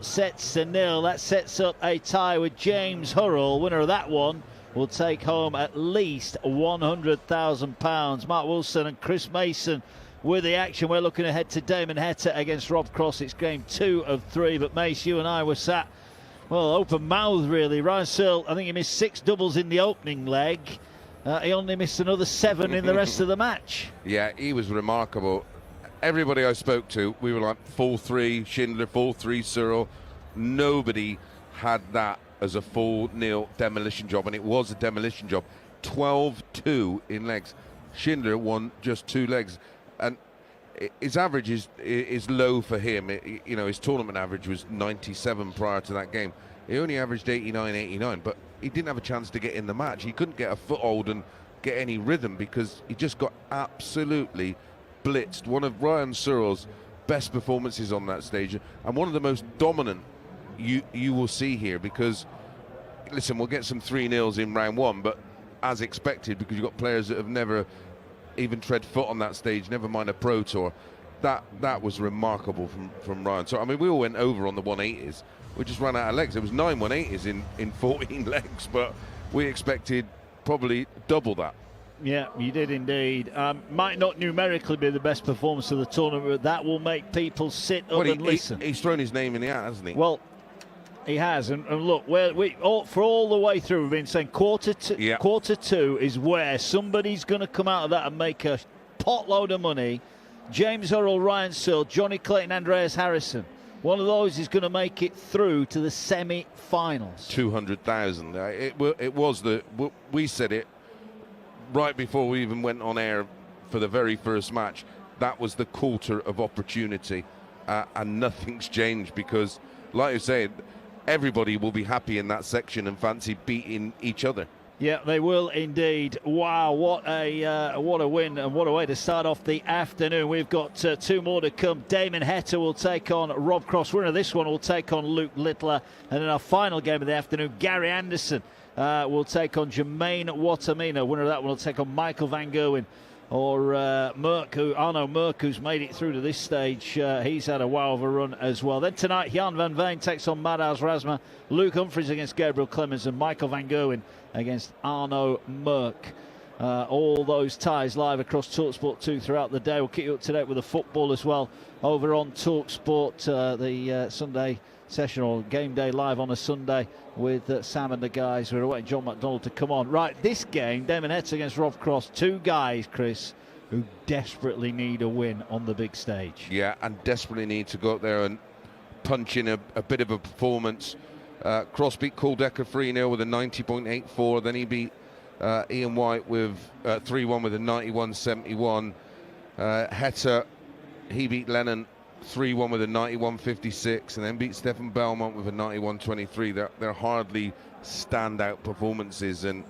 Sets to nil. That sets up a tie with James Hurrell. Winner of that one will take home at least £100,000. Mark Wilson and Chris Mason with the action. We're looking ahead to Damon Heta against Rob Cross. It's game 2 of 3. But Mace, you and I were sat, well, open mouthed really. Ryan Searle, I think he missed 6 doubles in the opening leg. He only missed another 7 in the rest of the match. Yeah, he was remarkable. Everybody I spoke to, we were like 4-3 Schindler, 4-3 Searle. Nobody had that as a full nil demolition job, and it was a demolition job. 12-2 in legs. Schindler won just 2 legs, and his average is low for him. You know, his tournament average was 97 prior to that game. He only averaged 89, but he didn't have a chance to get in the match. He couldn't get a foothold and get any rhythm because he just got absolutely blitzed. One of Ryan Searle's best performances on that stage, and one of the most dominant you will see here, because listen, we'll get some 3-0s in round 1, but as expected, because you've got players that have never even tread foot on that stage, never mind a pro tour. That was remarkable from Ryan. So I mean, we all went over on the 180s. We just ran out of legs. There was 9 180s in 14 legs, but we expected probably double that. Yeah, you did indeed. Might not numerically be the best performance of the tournament, but that will make people sit up and listen. He's thrown his name in the hat, hasn't he? Well, he has, and look, for all the way through, we've been saying quarter 2 is where somebody's going to come out of that and make a potload of money. James Hurrell, Ryan Searle, Johnny Clayton, Andreas Harrison. One of those is going to make it through to the semi-finals. 200,000. We said it right before we even went on air for the very first match. That was the quarter of opportunity, and nothing's changed, because, like you said, everybody will be happy in that section and fancy beating each other. Yeah, they will indeed. Wow, what a win, and what a way to start off the afternoon. We've got 2 more to come. Damon Heta will take on Rob Cross. Winner of this one will take on Luke Littler. And in our final game of the afternoon, Gary Anderson will take on Jermaine Watamina. Winner of that one will take on Michael van Gerwen. Or Arno Merck, who's made it through to this stage. He's had a wow of a run as well. Then tonight, Jan van Veen takes on Madhouse Rasma. Luke Humphries against Gabriel Clemens, and Michael van Gerwen against Arno Merck. All those ties live across talkSPORT 2 throughout the day. We'll keep you up to date with the football as well over on talkSPORT, the Sunday session, or game day live on a Sunday with Sam and the guys. We're awaiting John McDonald to come on. Right, this game, Damon Heta against Rob Cross. 2 guys, Chris, who desperately need a win on the big stage. Yeah, and desperately need to go up there and punch in a bit of a performance. Cross beat Kuldecker 3-0 with a 90.84. Then he beat Ian White with 3-1 with a 91.71. Heta, he beat Lennon 3-1 with a 91.56, and then beat Stefan Belmont with a 91.23. They're hardly standout performances, and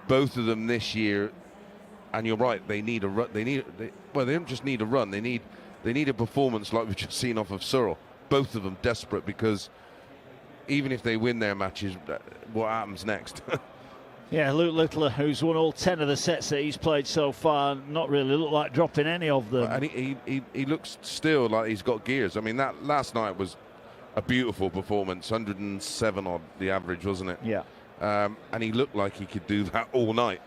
both of them this year. And you're right, they need a run. They don't just need a run. They need a performance like we've just seen off of Searle. Both of them desperate, because even if they win their matches, what happens next? Yeah, Luke Littler, who's won all 10 of the sets that he's played so far, not really looked like dropping any of them. And he looks still like he's got gears. I mean, that last night was a beautiful performance, 107 odd the average, wasn't it? Yeah. And he looked like he could do that all night.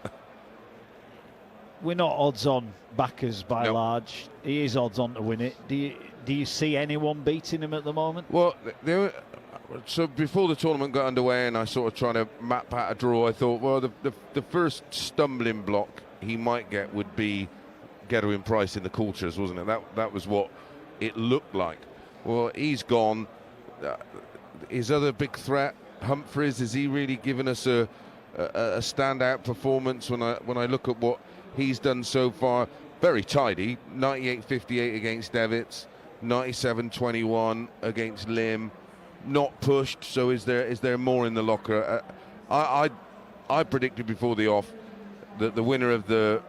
We're not odds-on backers by large. He is odds-on to win it. Do you see anyone beating him at the moment? Well, so before the tournament got underway and I sort of trying to map out a draw, I thought, well, the first stumbling block he might get would be Gerwin Price in the quarters, wasn't it? That was what it looked like. Well, he's gone. His other big threat, Humphries, has he really given us a standout performance? When I look at what he's done so far, very tidy. 98.58 against Devitz, 97.21 against Lim. Not pushed, so is there more in the locker? I predicted before the off that the winner of the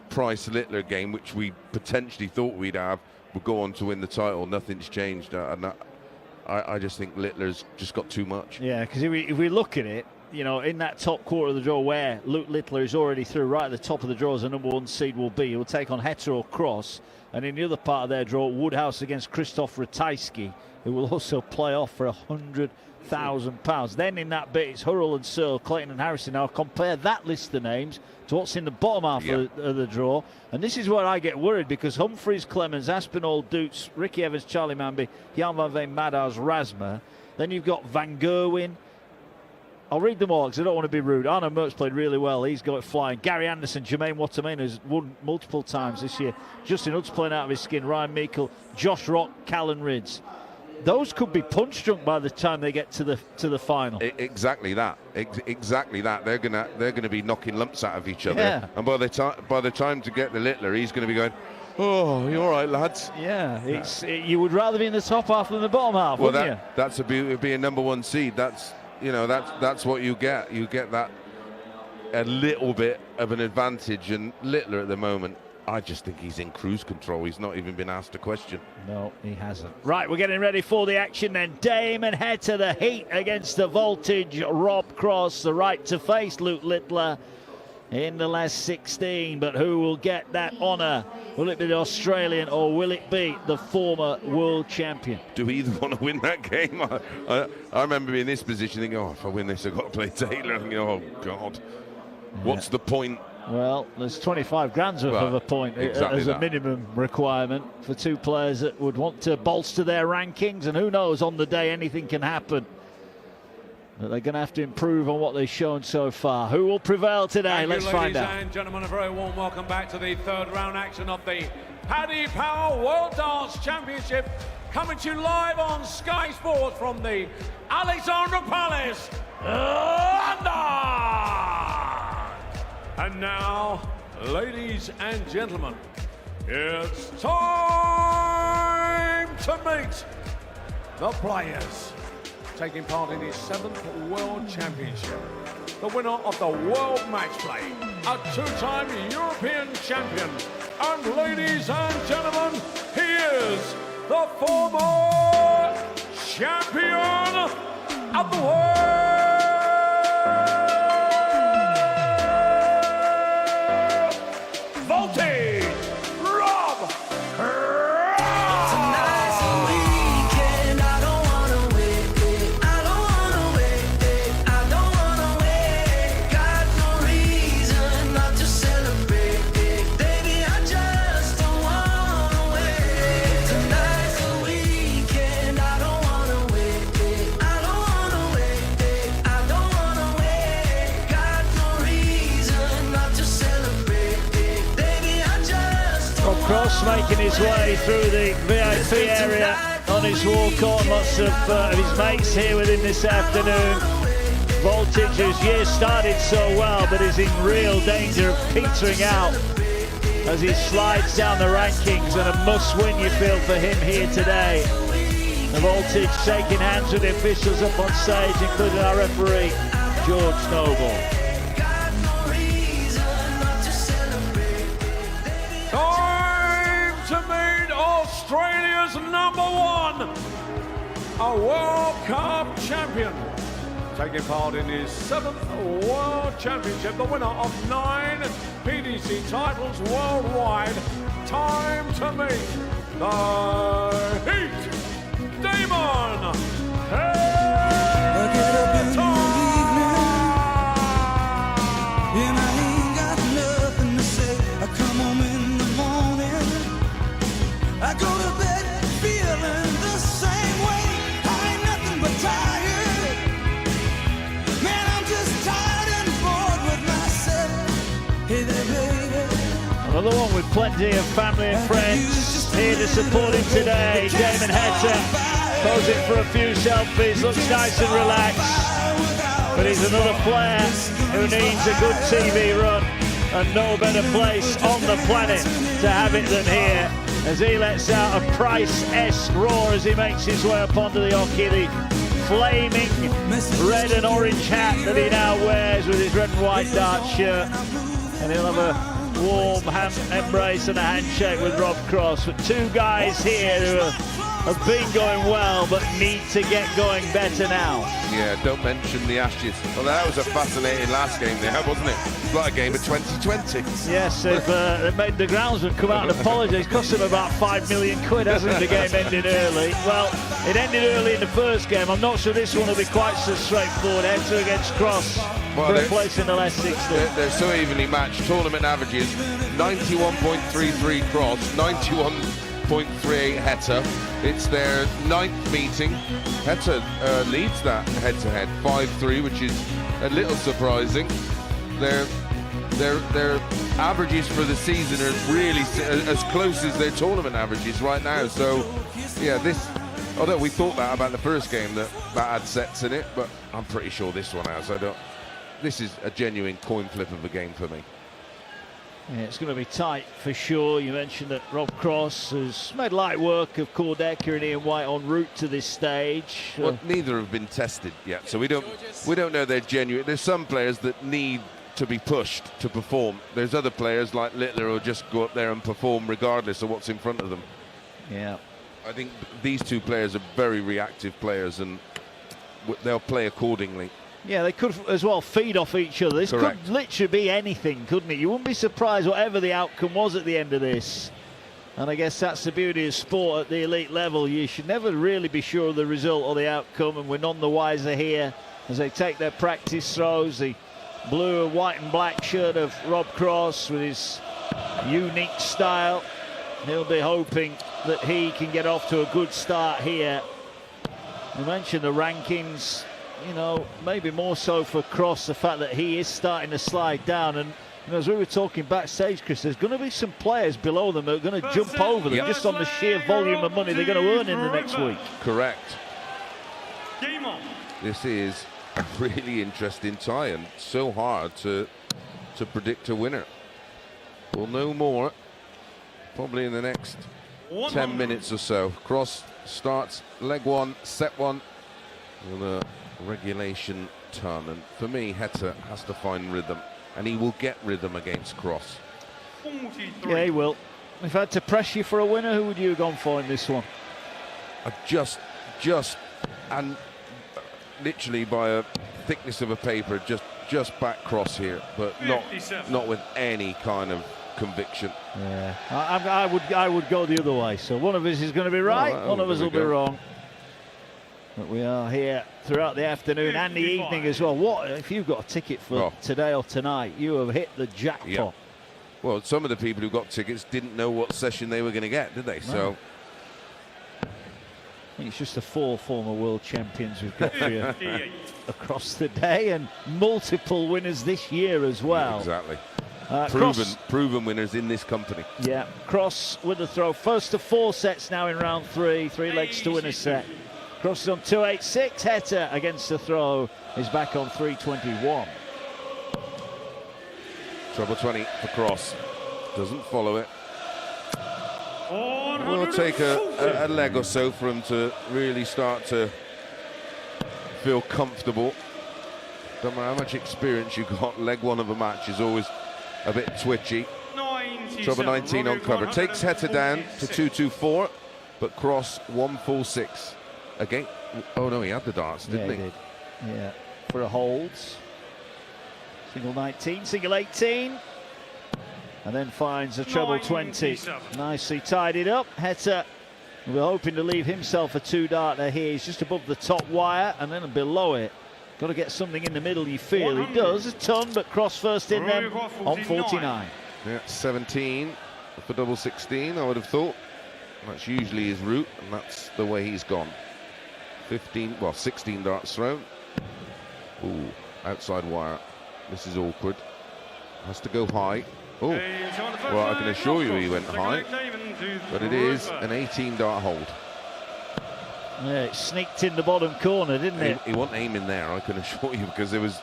Price Littler game, which we potentially thought we'd have, would go on to win the title. Nothing's changed, and I just think Littler's just got too much. Yeah, because if we look at it, you know, in that top quarter of the draw where Luke Littler is already through, right at the top of the draw as the #1 seed will be. He will take on Heta or Cross. And in the other part of their draw, Woodhouse against Krzysztof Ratajski, who will also play off for £100,000. Then in that bit, it's Hurrell and Searle, Clayton and Harrison. Now compare that list of names to what's in the bottom half of the draw. And this is where I get worried, because Humphreys, Clemens, Aspinall, Dutz, Ricky Evans, Charlie Manby, Jan van Veen, Madars, Rasma. Then you've got Van Gerwen. I'll read them all because I don't want to be rude. Arno Merckx played really well. He's got it flying. Gary Anderson, Jermaine Watermain has won multiple times this year. Justin Hood's playing out of his skin. Ryan Meikle, Josh Rock, Callan Ridds. Those could be punch drunk by the time they get to the final. Exactly that. Exactly that. They're gonna be knocking lumps out of each other. Yeah. And by the time to get the Littler, he's going to be going, "Oh, you all right, lads?" Yeah. You would rather be in the top half than the bottom half, wouldn't you? That's a beauty of being #1 seed. That's what you get. You get that a little bit of an advantage. And Littler at the moment, I just think he's in cruise control. He's not even been asked a question. No, he hasn't. Right, we're getting ready for the action then. Damon Heta, the Heat against the Voltage. Rob Cross, the right to face Luke Littler in the last 16. But who will get that honour? Will it be the Australian or will it be the former world champion? Do we either want to win that game? I remember being in this position thinking, oh, if I win this, I've got to play Taylor. And, oh, God, what's the point? Well, there's 25 grand's worth of a point as a minimum requirement for two players that would want to bolster their rankings. And who knows, on the day anything can happen. But they're going to have to improve on what they've shown so far. Who will prevail today? Let's find out. Ladies and gentlemen, a very warm welcome back to the third round action of the Paddy Power World Dance Championship, coming to you live on Sky Sports from the Alexandra Palace, London. And now, ladies and gentlemen, it's time to meet the players taking part in his 7th World Championship. The winner of the World Match Play, a 2-time European champion. And ladies and gentlemen, he is the former champion of the world. Voltage, Rob Cross. Tonight's the weekend, I don't wanna wait, I don't wanna wait, I don't wanna wait. Got no reason not to celebrate, baby, I just don't wanna wait. Tonight's the weekend, I don't wanna wait, I don't wanna wait, I don't wanna wait. Got no reason not to celebrate, baby, I just don't. Rob Cross making his way through the VIP area on his walk-on. Lots of his mates here with him this afternoon. Voltage, whose year started so well, but is in real danger of petering out as he slides down the rankings, and a must-win, you feel, for him here today. The Voltage shaking hands with the officials up on stage, including our referee, George Noble. Time to meet Australia's #1, a World Cup champion, taking part in his 7th World Championship, the winner of 9 PDC titles worldwide. Time to meet the Heat, Damon, Heta. And I ain't got nothing to say. I come home in the morning, I go to bed feeling the same way. I ain't nothing but tired. Man, I'm just tired and bored with myself. Hey there, baby. Another one with plenty of family and friends here to support him today. Damon Heta posing for a few selfies, looks nice and relaxed. But he's another player who needs a good TV run, and no better place on the planet to have it than here, as he lets out a Price-esque roar as he makes his way up onto the hockey. The flaming red and orange hat that he now wears with his red and white dart shirt, and he'll have a warm hand embrace and a handshake with Rob Cross. But two guys here who are have been going well, but need to get going better now. Yeah, don't mention the Ashes. Well, that was a fascinating last game there, wasn't it? It's like a game of 2020. Yes, they've made the groundsman come out and apologise. Cost them about £5 million, hasn't it? The game ended early. Well, it ended early in the first game. I'm not sure this one will be quite so straightforward. Heta against Cross for a place in the last 16. They're so evenly matched. Tournament averages 91.33 Cross, 91.38 Heta. It's their 9th meeting. Heta leads that head-to-head 5-3, which is a little surprising. Their averages for the season are really as close as their tournament averages right now. So, yeah, although we thought that about the first game that had sets in it, but I'm pretty sure this one has. This is a genuine coin flip of a game for me. Yeah, it's going to be tight for sure. You mentioned that Rob Cross has made light work of Cordecker and Ian White en route to this stage. Well, neither have been tested yet, so we don't know they're genuine. There's some players that need to be pushed to perform. There's other players like Littler who'll just go up there and perform regardless of what's in front of them. Yeah, I think these two players are very reactive players, and they'll play accordingly. Yeah, they could as well feed off each other. This Correct. could literally be anything, couldn't it? You wouldn't be surprised whatever the outcome was at the end of this. And I guess that's the beauty of sport at the elite level. You should never really be sure of the result or the outcome, and we're none the wiser here as they take their practice throws. The blue, white and black shirt of Rob Cross with his unique style. He'll be hoping that he can get off to a good start here. You mentioned the rankings. You know, maybe more so for Cross, the fact that he is starting to slide down. And you know, as we were talking backstage, Chris, there's going to be some players below them that are going to jump over them just on the sheer volume of money they're going to earn in the next week. Correct. This is a really interesting tie and so hard to predict a winner. We'll know more probably in the next 10 minutes or so. Cross starts leg one, set one with a regulation turn, and for me Heta has to find rhythm, and he will get rhythm against Cross. Yeah, he will. If I had to press you for a winner, who would you have gone for in this one? Just and literally by a thickness of a paper, just back Cross here, but not with any kind of conviction. Yeah, I would go the other way. So one of us is going to be right, one of us will be wrong. But we are here throughout the afternoon and the evening as well. What if you've got a ticket for today or tonight? You have hit the jackpot. Yeah. Well, some of the people who got tickets didn't know what session they were going to get, did they? No. So I think it's just the 4 former world champions we've got for you across the day, and multiple winners this year as well. Exactly. Proven winners in this company. Yeah, Cross with the throw. First of 4 sets now in round 3. 3 legs to win a set. Cross is on 286. Heta against the throw is back on 321. Treble 20 for Cross. Doesn't follow it. Will take a leg or so for him to really start to feel comfortable. Don't matter how much experience you got, leg one of a match is always a bit twitchy. Treble 19 on cover. Takes Heta down to 224, but Cross 146. Again, oh no, he had the darts, didn't he? Did. Yeah, for a holds. Single 19, single 18, and then finds a treble 20. Nicely tied it up. Heta, we're hoping to leave himself a 2-darter here. He's just above the top wire and then below it. Got to get something in the middle, you feel. He does a ton, but Cross first in them on 49. Yeah, 17 for double 16, I would have thought. That's usually his route, and that's the way he's gone. 16 darts thrown. Ooh, outside wire. This is awkward. Has to go high. Oh, well, I can assure you he went high, but it is an 18-dart hold. Yeah, it sneaked in the bottom corner, didn't it? He wasn't aiming there, I can assure you, because there was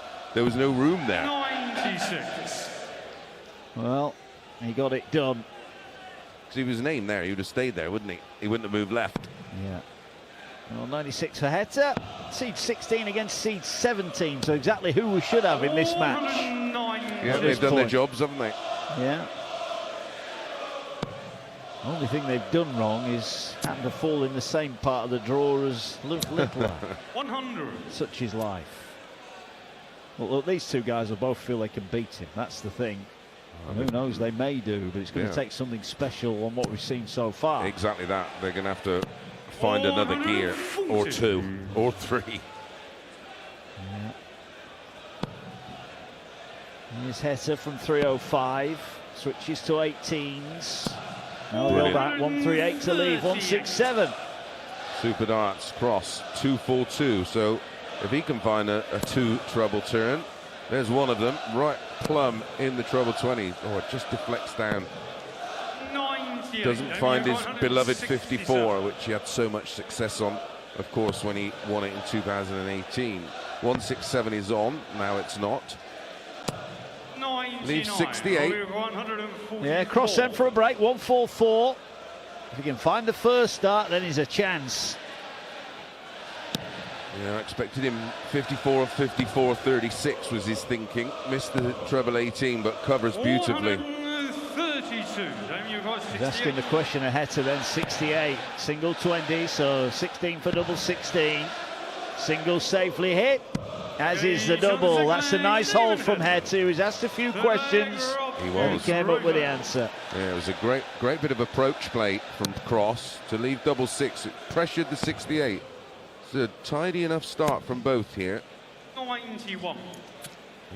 no room there. 96. Well, he got it done. Because he was an aim there, he would have stayed there, wouldn't he? He wouldn't have moved left. Yeah. Well, 96 for Heta. Seed 16 against seed 17, so exactly who we should have in this match. Yeah, they've done their jobs, haven't they? Yeah. Only thing they've done wrong is happen to fall in the same part of the draw as Luke Littler. 100. Such is life. Well, look, these two guys will both feel they can beat him. That's the thing. And who knows, they may do, but it's going to take something special on what we've seen so far. Exactly that. They're going to have to find another gear or two or three. Yeah. Here's Heta from 305. Switches to 18s. Now they'll back 138 to leave. 167. Super darts cross 242. So if he can find a two treble turn, there's one of them right plumb in the treble 20. Oh, it just deflects down. Doesn't find his beloved 54, which he had so much success on, of course, when he won it in 2018. 167 is on. Now it's not. Leaves 68. Yeah, cross sent for a break. 144. If he can find the first dart, then he's a chance. Yeah, I expected him 54 of 54, 36 was his thinking. Missed the treble 18, but covers beautifully. 432. He's asking the question of Heta then. 68. Single 20, so 16 for double 16. Single safely hit, as is the double. That's a nice hold from Heta. He's asked a few questions. He and he was. came up with the answer. Yeah, it was a great bit of approach play from Cross to leave double 6. It pressured the 68. It's a tidy enough start from both here. 91.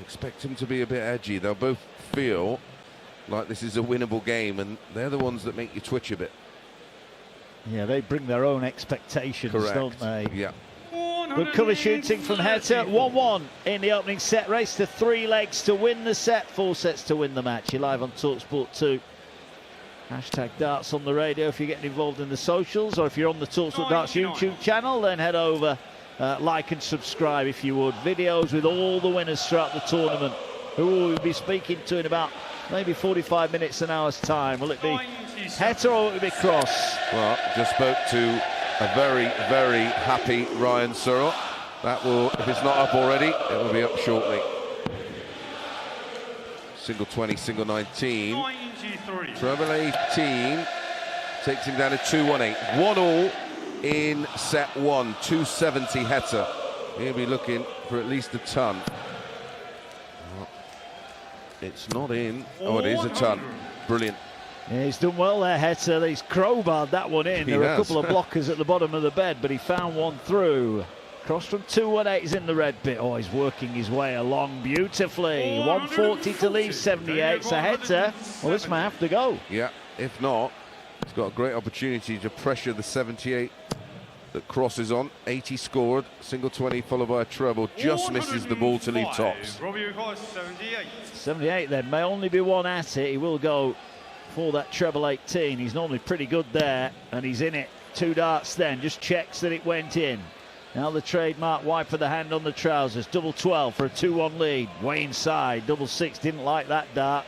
Expect him to be a bit edgy. They'll both feel like this is a winnable game, and they're the ones that make you twitch a bit. Yeah, they bring their own expectations, Correct. don't they? Yeah. Good cover shooting from Heta. 1-1 in the opening set. Race to 3 legs to win the set. 4 sets to win the match. You're live on talkSPORT 2. Hashtag darts on the radio if you're getting involved in the socials, or if you're on the talkSPORT Darts YouTube channel, then head over, like and subscribe if you would. Videos with all the winners throughout the tournament, who will we be speaking to in about maybe 45 minutes, an hour's time. Will it be Heta or will it be Cross? Well, just spoke to a very, very happy Ryan Searle. That will, if it's not up already, it will be up shortly. Single 20, single 19. 93. Treble 18 takes him down to 218. 1-all in set 1. 270 Heta. He'll be looking for at least a ton. It's not in. Oh, it is a ton. Brilliant. Yeah, he's done well there, Heta. He's crowbarred that one in. There were a couple of blockers at the bottom of the bed, but he found one through. Cross from 218 is in the red bit. Oh, he's working his way along beautifully. 140 to leave 78. So Heta, well, this may have to go. Yeah, if not, he's got a great opportunity to pressure the 78 that Cross is on. 80 scored, single 20 followed by a treble. Just misses the ball to leave tops. 78. 78 then, may only be one at it. He will go for that treble 18. He's normally pretty good there, and he's in it. 2 darts then, just checks that it went in. Now the trademark wipe of the hand on the trousers. Double 12 for a 2-1 lead. Way inside. Double 6 didn't like that dart.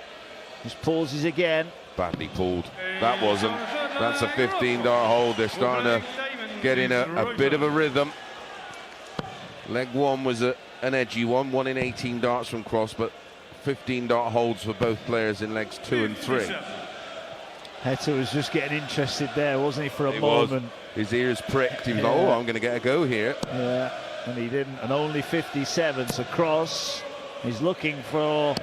Just pauses again. Badly pulled. That wasn't. That's a 15-dart hold. They're starting to get in a bit of a rhythm. Leg 1 was an edgy one. 1 in 18 darts from Cross, but 15-dart holds for both players in legs 2 and 3. Heta was just getting interested there, wasn't he, for a moment? Was. His ears pricked. He was like, oh, I'm going to get a go here. Yeah, and he didn't. And only 57. So Cross is looking for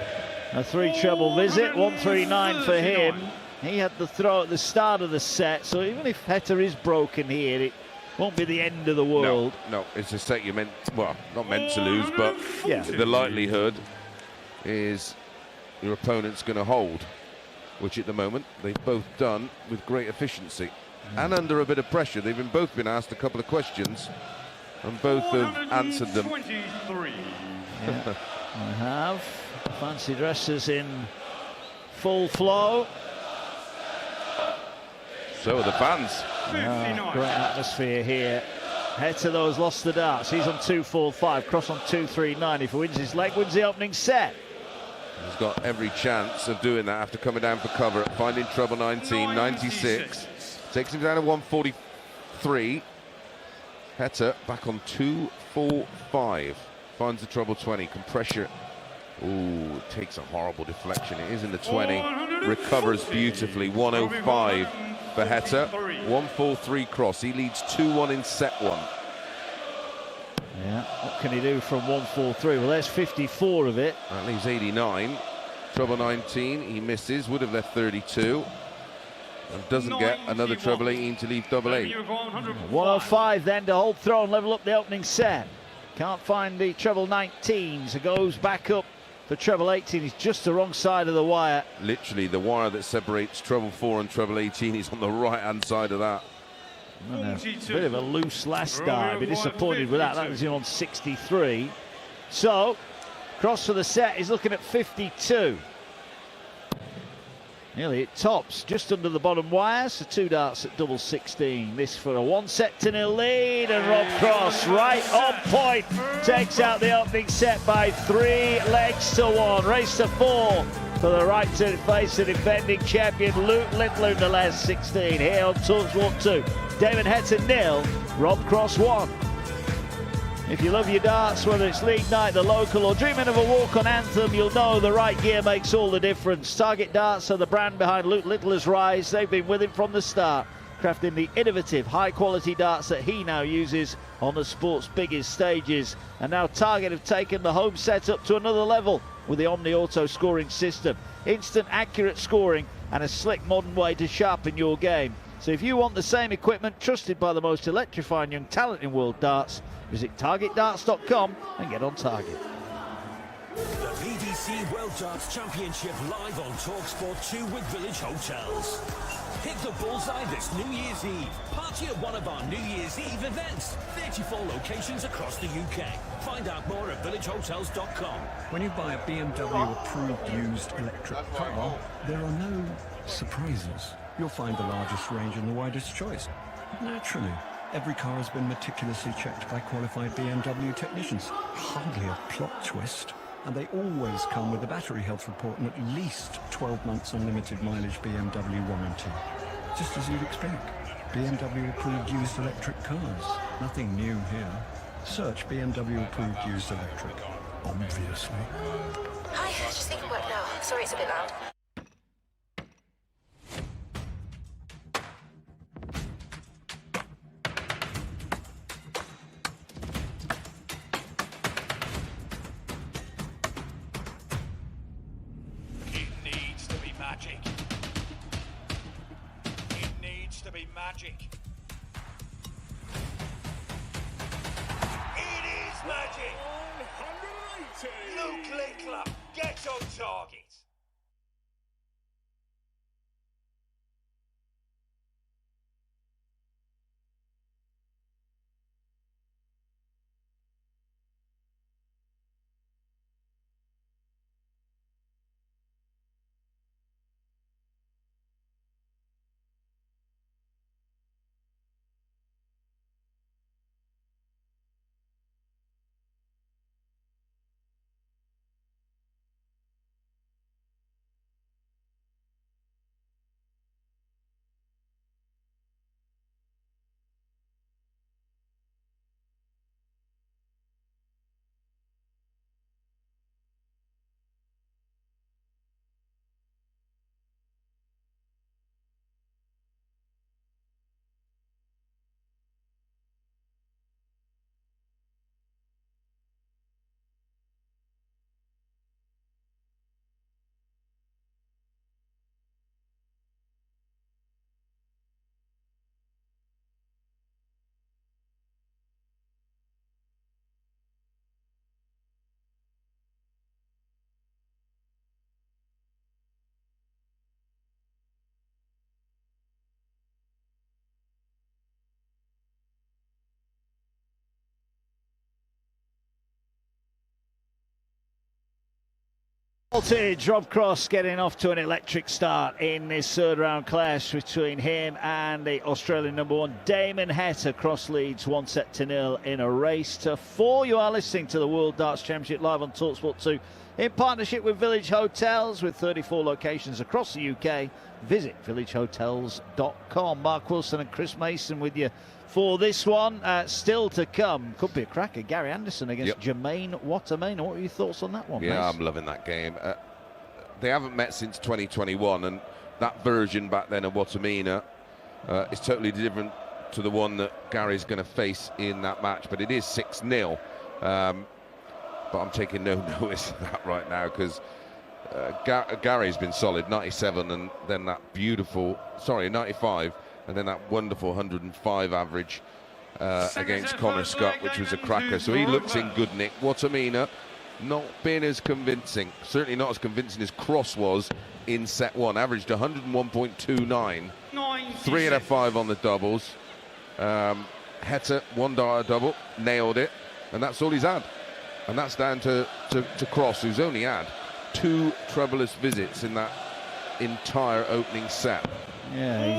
a 3 treble visit. 139 for him. He had the throw at the start of the set, so even if Heta is broken here, it won't be the end of the world. No, it's a set you meant, well, not meant to lose, but yeah, the likelihood is your opponent's going to hold, which at the moment they've both done with great efficiency and under a bit of pressure. They've both been asked a couple of questions and both have answered them. 23. Yeah, they have. Fancy dresses in full flow. So are the fans. Great atmosphere here. Heta, though, has lost the darts. He's on 2-4-5. Cross on 2-3-9. If he wins his leg, wins the opening set. He's got every chance of doing that after coming down for cover, finding trouble 19, 96. Takes him down to 143. Heta back on 2-4-5. Finds the trouble 20. Can pressure. Ooh, takes a horrible deflection. It is in the 20. Recovers beautifully. 105 for Heta. 1-4-3 cross. He leads 2-1 in set 1. Yeah, what can he do from 1-4-3? Well, there's 54 of it. That leaves 89. Treble 19, he misses, would have left 32. And doesn't get another treble 18 to leave double 8. 105 then to hold throw and level up the opening set. Can't find the treble 19, so goes back up for treble 18. He's just the wrong side of the wire. Literally, the wire that separates treble 4 and treble 18 is on the right-hand side of that. A bit of a loose last time. Be disappointed with that. That was him on 63. So, cross for the set is looking at 52. Nearly it tops, just under the bottom wire, so 2 darts at double 16. This for a 1-0 lead, and Rob Cross right on point takes out the opening set by 3 legs to 1. Race to 4 for the right to face the defending champion Luke Little in the last 16. Here on talkSPORT 2, Damon Heta 0, Rob Cross 1. If you love your darts, whether it's league night, the local, or dreaming of a walk-on anthem, you'll know the right gear makes all the difference. Target Darts are the brand behind Luke Littler's rise. They've been with him from the start, crafting the innovative, high-quality darts that he now uses on the sport's biggest stages. And now Target have taken the home setup to another level with the Omni Auto scoring system. Instant, accurate scoring and a slick, modern way to sharpen your game. So if you want the same equipment trusted by the most electrifying young talent in world darts, visit targetdarts.com and get on target. The BBC World Darts Championship live on talkSPORT 2 with Village Hotels. Hit the bullseye this New Year's Eve. Party at one of our New Year's Eve events. 34 locations across the UK. Find out more at villagehotels.com. When you buy a BMW approved used electric car, there are no surprises. You'll find the largest range and the widest choice. Naturally, every car has been meticulously checked by qualified BMW technicians. Hardly a plot twist. And they always come with a battery health report and at least 12 months unlimited mileage BMW warranty. Just as you'd expect. BMW approved used electric cars. Nothing new here. Search BMW approved used electric. Obviously. Hi, just thinking work now. Sorry it's a bit loud. Magic. It needs to be magic. It is magic. 180. Luke Littler, get on target. Voltage, Rob Cross getting off to an electric start in this third round clash between him and the Australian number 1 Damon Heta. Cross leads 1-0 in a race to 4. You are listening to the World Darts Championship live on talkSPORT 2 in partnership with Village Hotels with 34 locations across the UK. Visit villagehotels.com. Mark Wilson and Chris Mason with you for this one. Still to come, could be a cracker. Gary Anderson against Jermaine Wattermain. What are your thoughts on that one? Yeah, Mace? I'm loving that game. They haven't met since 2021, and that version back then of Wattermain is totally different to the one that Gary's going to face in that match, but it is 6-0. But I'm taking no notice of that right now because Gary's been solid, 97, and then that beautiful, 95, and then that wonderful 105 average against Connor Scott, which was a cracker. So he looks in good nick. Watamina not being as convincing, certainly not as convincing as Cross was in set 1. Averaged 101.29, 3 out of 5 on the doubles. Heta, 1 dart double, nailed it, and that's all he's had. And that's down to Cross, who's only had 2 troubleless visits in that entire opening set. Yeah,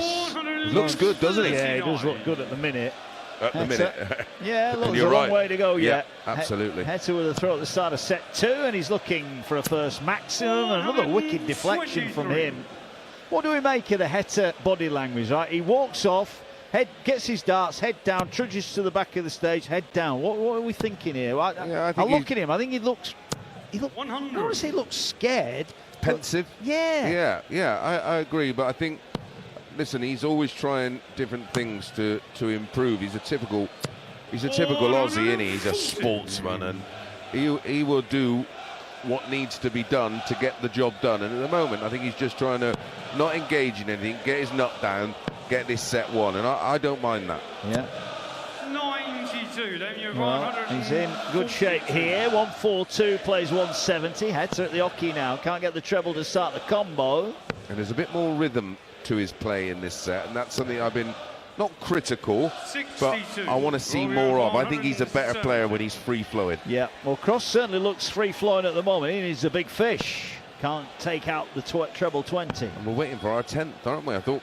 he looks good, doesn't he? Yeah, he does look good at the minute. At the minute. Yeah, look, there's you're a long right. way to go yet. Absolutely. Heta with a throw at the start of set 2, and he's looking for a first maximum. Another wicked deflection from him. What do we make of the Heta body language, right? He walks off, gets his darts, head down, trudges to the back of the stage, head down. What are we thinking here? I look at him, I think he looks, I don't want to say he looks scared. Pensive? Yeah. I agree, but I think, listen, he's always trying different things to improve. He's a typical Aussie, isn't he? He's a sportsman, and he will do what needs to be done to get the job done. And at the moment, I think he's just trying to not engage in anything, get his nut down, get this set 1, and I don't mind that. Yeah. 92. Well, he's in good shape here. 142, plays 170. Heta at the hockey now. Can't get the treble to start the combo. And there's a bit more rhythm to his play in this set, and that's something I've been not critical, but I want to see more of. I think he's a better player when he's free-flowing. Yeah, well, Cross certainly looks free-flowing at the moment. He's a big fish. Can't take out the treble 20. And we're waiting for our 10th, aren't we? I thought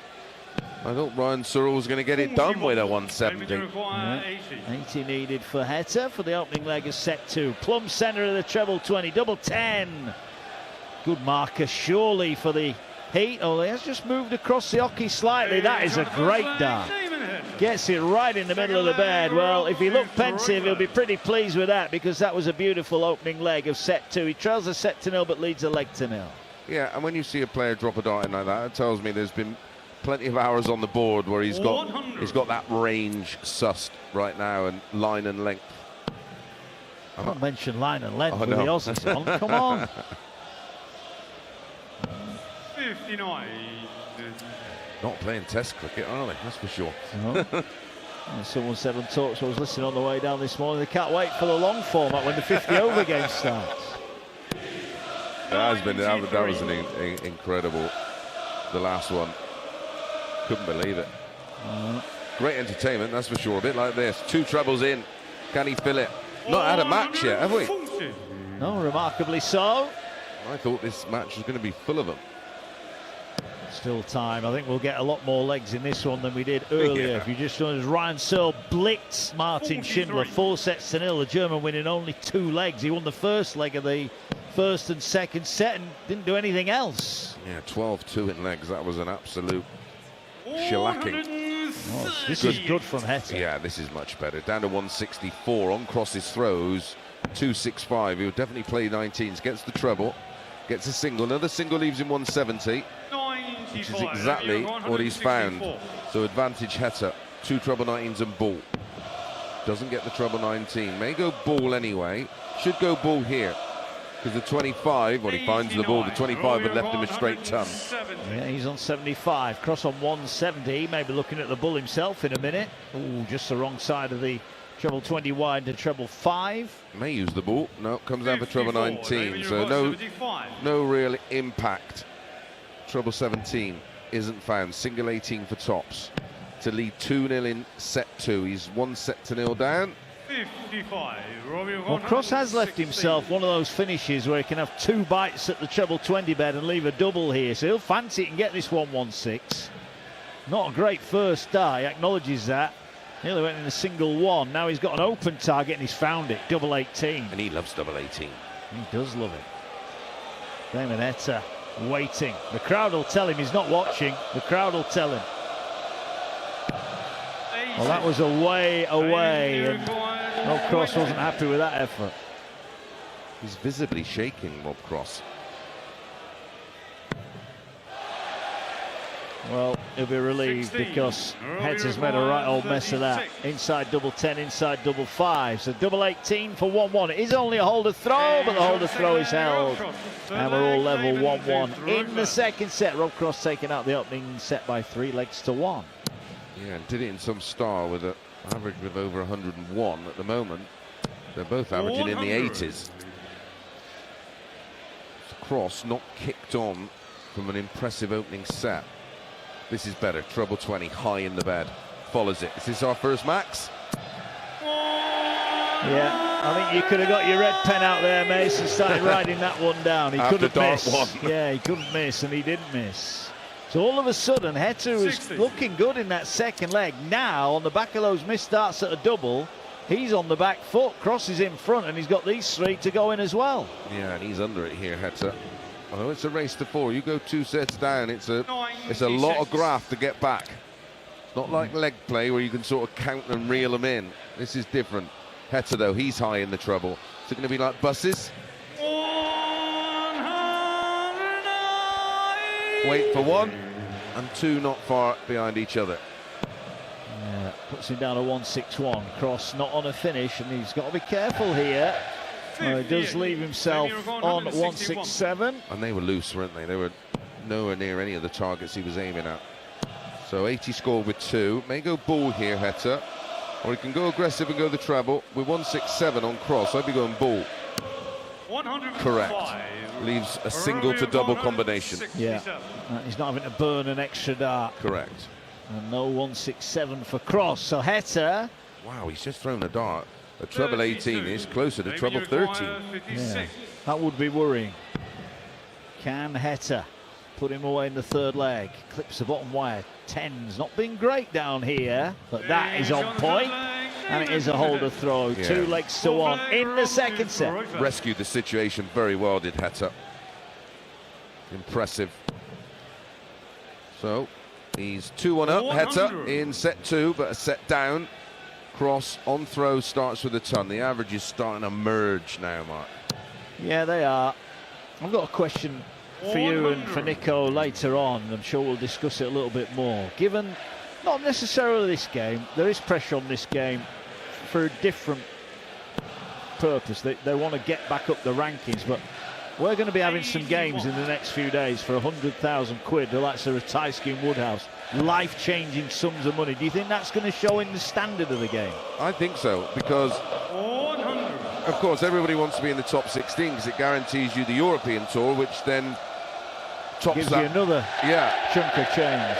Ryan Searle was going to get it done with a 170. Yeah. 80 needed for Heta for the opening leg of set 2. Plumb centre of the treble 20, double 10. Good marker surely for the Heat. Oh, he has just moved across the hockey slightly. That is a great dart. Gets it right in the middle of the bed. Well, if he looked pensive, he'll be pretty pleased with that because that was a beautiful opening leg of set 2. He trails a set to 0 but leads a leg to 0. Yeah, and when you see a player drop a dart in like that, it tells me there's been plenty of hours on the board where he's got that range sussed right now, and line and length. I don't mention line and length with the Aussies on. Come on. 59. Not playing test cricket, are they? That's for sure. No. Someone said on talk, so I was listening on the way down this morning, they can't wait for the long format when the 50 over game starts. That was an incredible, the last one. Couldn't believe it. Great entertainment, that's for sure. A bit like this. 2 trebles in. Can he fill it? Not had a match yet, have we? No, remarkably so. I thought this match was going to be full of them. Still time. I think we'll get a lot more legs in this one than we did earlier. Yeah. If you just noticed, Ryan Searle blitzed Martin Schindler 4 sets to 0. The German winning only 2 legs. He won the first leg of the first and second set and didn't do anything else. Yeah, 12-2 in legs. That was an absolute shellacking. Oh, this is good from Heta. Yeah, this is much better. Down to 164 on Cross's throws. 265. He'll definitely play 19s. Gets the treble. Gets a single. Another single leaves him 170. Which is exactly what he's found. So advantage Heta. 2 treble 19s and ball. Doesn't get the treble 19. May go ball anyway. Should go ball here. Because the 25, when he finds the ball, the 25 had left him a straight ton. Yeah, he's on 75. Cross on 170. Maybe looking at the bull himself in a minute. Ooh, just the wrong side of the treble 20 wide to treble 5. May use the ball. No, comes down for treble 19. So no real impact. Treble 17 isn't found. Single 18 for tops to lead 2-0 in set 2. He's 1 set to 0 down. 55. Well, Cross has left himself one of those finishes where he can have 2 bites at the treble 20 bed and leave a double here. So he'll fancy it and get this 116. Not a great first die, acknowledges that. Nearly went in a single 1. Now he's got an open target and he's found it. Double 18. And he loves double 18. He does love it. Damon Heta waiting. The crowd will tell him he's not watching. The crowd will tell him. Well, that was away, and Rob Cross wasn't happy with that effort. He's visibly shaking, Rob Cross. Well, he'll be relieved because Heta's made a right old mess of that. Inside double 10, inside double 5. So double 18 for 1-1. It is only a holder throw, but the holder throw is held. And we're all level 1-1 in the second set. Rob Cross taking out the opening set by 3 legs to 1. Yeah, and did it in some style with an average of over 101 at the moment. They're both averaging in the 80s. Cross not kicked on from an impressive opening set. This is better. Treble 20, high in the bed. Follows it. Is this our first max? Yeah, I think you could have got your red pen out there, Mace, and started riding that one down. He couldn't miss. Yeah, he couldn't miss, and he didn't miss. So all of a sudden, Heta was looking good in that second leg. Now, on the back of those missed starts at a double, he's on the back foot. Cross is in front, and he's got these 3 to go in as well. Yeah, and he's under it here, Heta. Oh, it's a race to 4. You go 2 sets down. It's a lot of graft to get back. It's not like leg play where you can sort of count and reel them in. This is different. Heta, though, he's high in the treble. Is it going to be like buses? Wait for 1 and 2 not far behind each other. Yeah, puts him down to 1-6-1. Cross not on a finish, and he's got to be careful here. He does leave himself on 1-6-7. And they were loose, weren't they? They were nowhere near any of the targets he was aiming at. So 80 scored with 2. May go ball here, Heta. Or he can go aggressive and go the treble. With 1-6-7 on cross, I'd be going ball. Correct. Leaves a single to double combination. Yeah, he's not having to burn an extra dart. Correct. And no 1-6-7 for cross. So Heta. Wow, he's just thrown a dart. A treble 18 is closer to treble 13. Yeah, that would be worrying. Can Heta put him away in the third leg? Clips the bottom wire. 10's not been great down here, but that is on point. And it is a holder throw. Yeah. 2 legs to 1 in the second set. Rescued the situation very well, did Heta. Impressive. So he's 2-1 up, Heta, in set 2, but a set down. Cross on throw starts with a ton. The average is starting to merge now, Mark. Yeah, they are. I've got a question for you and for Nico later on. I'm sure we'll discuss it a little bit more. Given not necessarily this game, there is pressure on this game for a different purpose. They want to get back up the rankings, but we're going to be having some games in the next few days for 100,000 quid. The likes of Ratajski and Woodhouse. Life-changing sums of money. Do you think that's going to show in the standard of the game? I think so, because of course everybody wants to be in the top 16 because it guarantees you the European tour, which then tops gives you another chunk of change.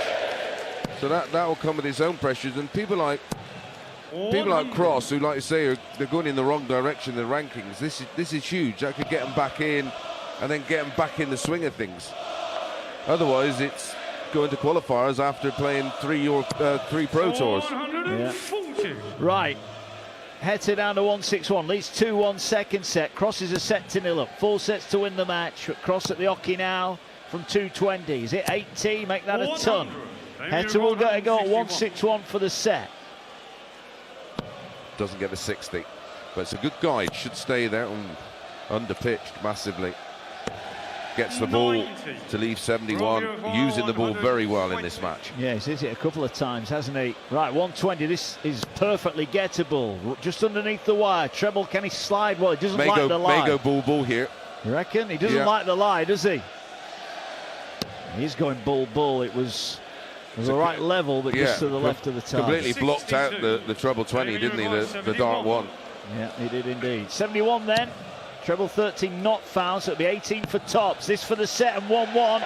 So that will come with its own pressures, and people like Cross, who, like you say, they're going in the wrong direction in the rankings. This is huge. That could get them back in, and then get them back in the swing of things. Otherwise, it's going to qualifiers after playing 3 pro tours. Yeah. Right. Heta down to 1-6-1. Leads 2-1 second set. Cross is a set to 0 up. 4 sets to win the match. Cross at the hockey now from 220. Is it 80? Make that a ton. Heta will get a go at 1-6-1 for the set. Doesn't get the 60, but it's a good guide. Should stay there. Underpitched massively. Gets the ball to leave 71, using the ball very well in this match. Yeah, he's hit it a couple of times, hasn't he? Right, 120, this is perfectly gettable. Just underneath the wire. Treble, can he slide? Well, he doesn't like the lie. May go bull here. You reckon? He doesn't like the lie, does he? He's going bull. It was the right level, but just to the left of the target. Completely blocked out the treble 20, didn't he? The dart 1. Yeah, he did indeed. 71 then. Treble 13 not found, so it'll be 18 for tops. This for the set and 1-1.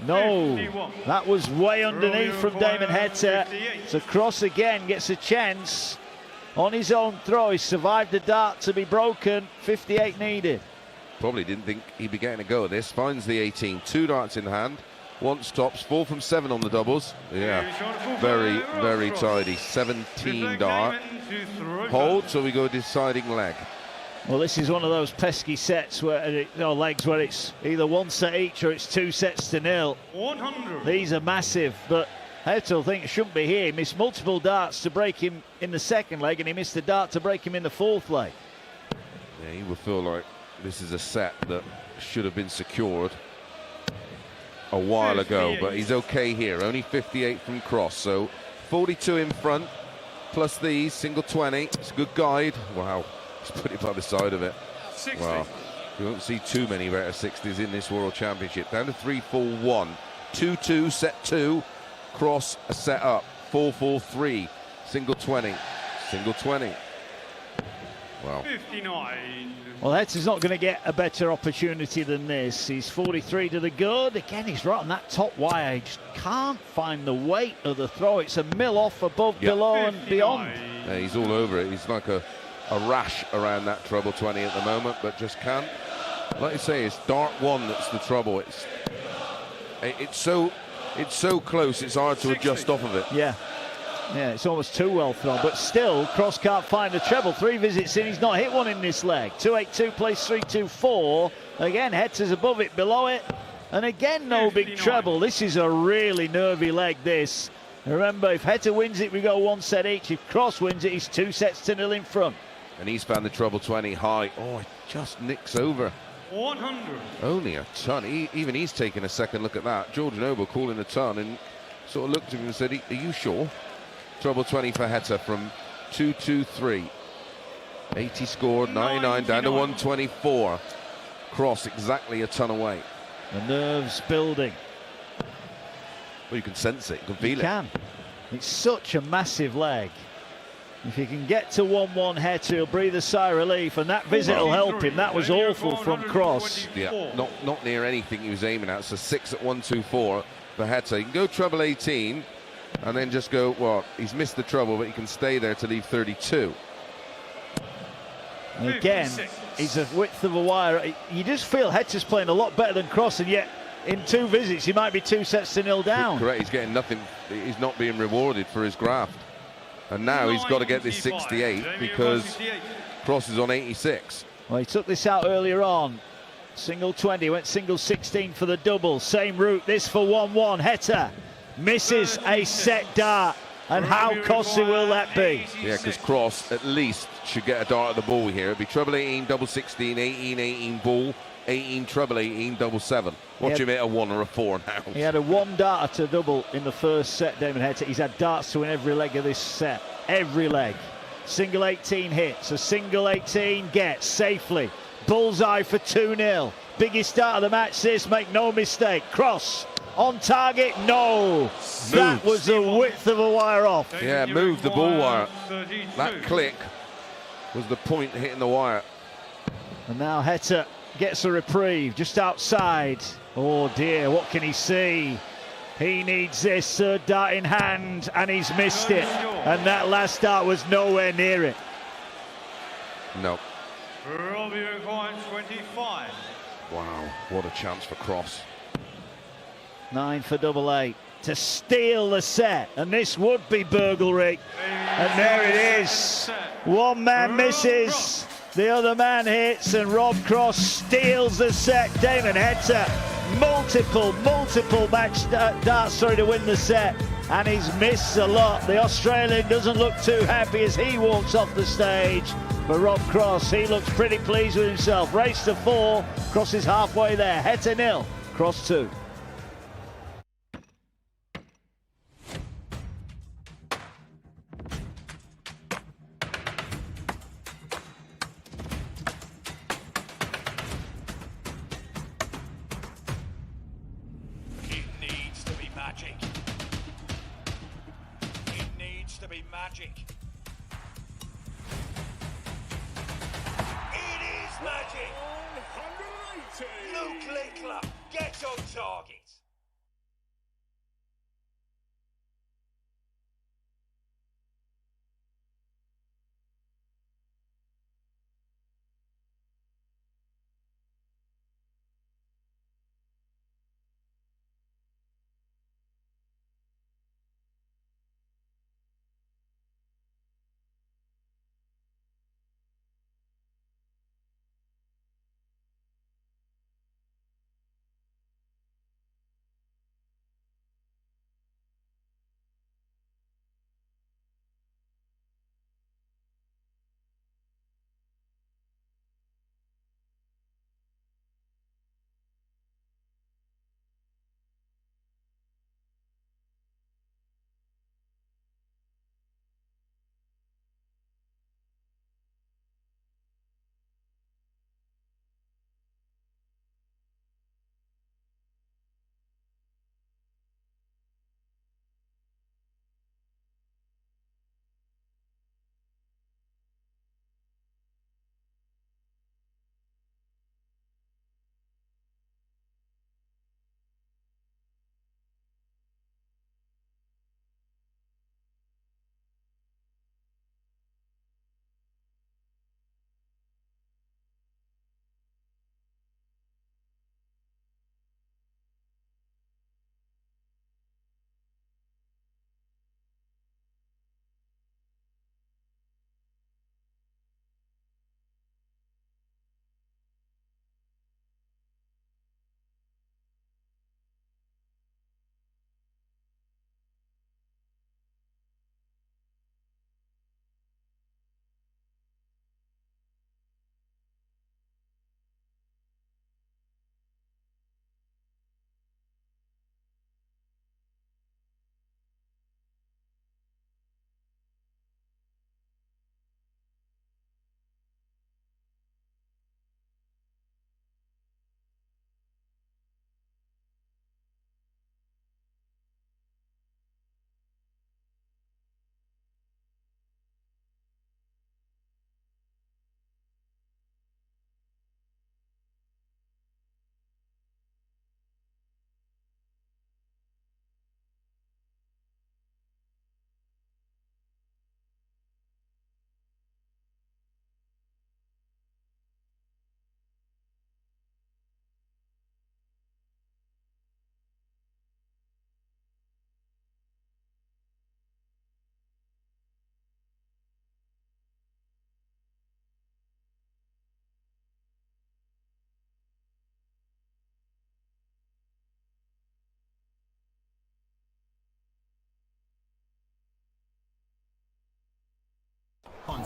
No, that was way underneath from Damon Heta. So Cross again gets a chance on his own throw. He survived the dart to be broken. 58 needed. Probably didn't think he'd be getting a go at this. Finds the 18. 2 darts in hand. Wants tops. 4 from 7 on the doubles. Yeah, very, very tidy. 17 dart. Hold, so we go deciding leg. Well, this is one of those pesky sets where legs where it's either 1 set each or it's 2 sets to 0. 100. These are massive, but Heta will think it shouldn't be here. He missed multiple darts to break him in the second leg, and he missed a dart to break him in the fourth leg. Yeah, he will feel like this is a set that should have been secured. a while ago, but he's okay here. Only 58 from cross, so 42 in front, plus these, single 20. It's a good guide. Wow, he's put it by the side of it. 60. Wow, you won't see too many better 60s in this World Championship. Down to 3-4-1, 2-2, set 2, cross, a set up, 4-4-3, single 20, single 20. Wow. 59. Well, Heta's not going to get a better opportunity than this. He's 43 to the good. Again, he's right on that top wire. He just can't find the weight of the throw. It's a mil off, above, below, and beyond. Yeah, he's all over it. He's like a rash around that treble 20 at the moment, but just can't. Like you say, it's dart 1 that's the trouble. It's so close. It's hard to adjust off of it. Yeah. Yeah, it's almost too well thrown, but still, Cross can't find the treble. 3 visits in, he's not hit one in this leg. 2-8-2 plays 3-2-4. Again, Heta's above it, below it, and again, no big treble. This is a really nervy leg, this. Remember, if Heta wins it, we go 1 set each. If Cross wins it, he's 2 sets to 0 in front. And he's found the treble 20 high. Oh, it just nicks over. 100. Only a ton. Even he's taking a second look at that. George Noble calling a ton and sort of looked at him and said, are you sure? Treble 20 for Heta from 2-2-3. 80 scored, 99 down to 124. Cross exactly a ton away. The nerves building. Well, you can sense it, you can feel it. You can. It's such a massive leg. If he can get to 1-1 Heta, he'll breathe a sigh of relief, and that visit will help him. That was awful from Cross. Yeah, not near anything he was aiming at. So 6 at 1-2-4 for Heta. He can go treble 18 and then just go, well, he's missed the treble, but he can stay there to leave 32. Again, he's a width of a wire. You just feel Heta's playing a lot better than Cross, and yet in 2 visits he might be 2 sets to 0 down. Correct, he's getting nothing. He's not being rewarded for his graft. And now he's got to get this 68 because Cross is on 86. Well, he took this out earlier on. Single 20, went single 16 for the double. Same route, this for 1-1. Heta misses a set dart. And how costly will that be? Yeah, because Cross at least should get a dart at the ball here. It'd be treble 18, double 16, 18, 18 ball, 18, treble 18, double 7. Watch him hit a 1 or a 4 now. He had a 1 dart to double in the first set, Damon Heta. He's had darts to win every leg of this set. Every leg. Single 18 hits. A single 18 gets safely. Bullseye for 2-0. Biggest start of the match this, make no mistake. Cross on target, no. That was the width of a wire off. Yeah, moved the ball wire. That click was the point hitting the wire. And now Heta gets a reprieve just outside. Oh dear, what can he see? He needs this third dart in hand, and he's missed it. And that last dart was nowhere near it. No. Robbie requires 25. Wow, what a chance for Cross. 9 for double 8 to steal the set, and this would be burglary. And there it is. One man misses, the other man hits, and Rob Cross steals the set. Damon Heta, multiple match darts to win the set, and he's missed a lot. The Australian doesn't look too happy as he walks off the stage. But Rob Cross, he looks pretty pleased with himself. Race to 4, Cross is halfway there. Heta 0, Cross 2. It needs to be magic. It needs to be magic. It is magic. 180. Luke Lickler, get on target.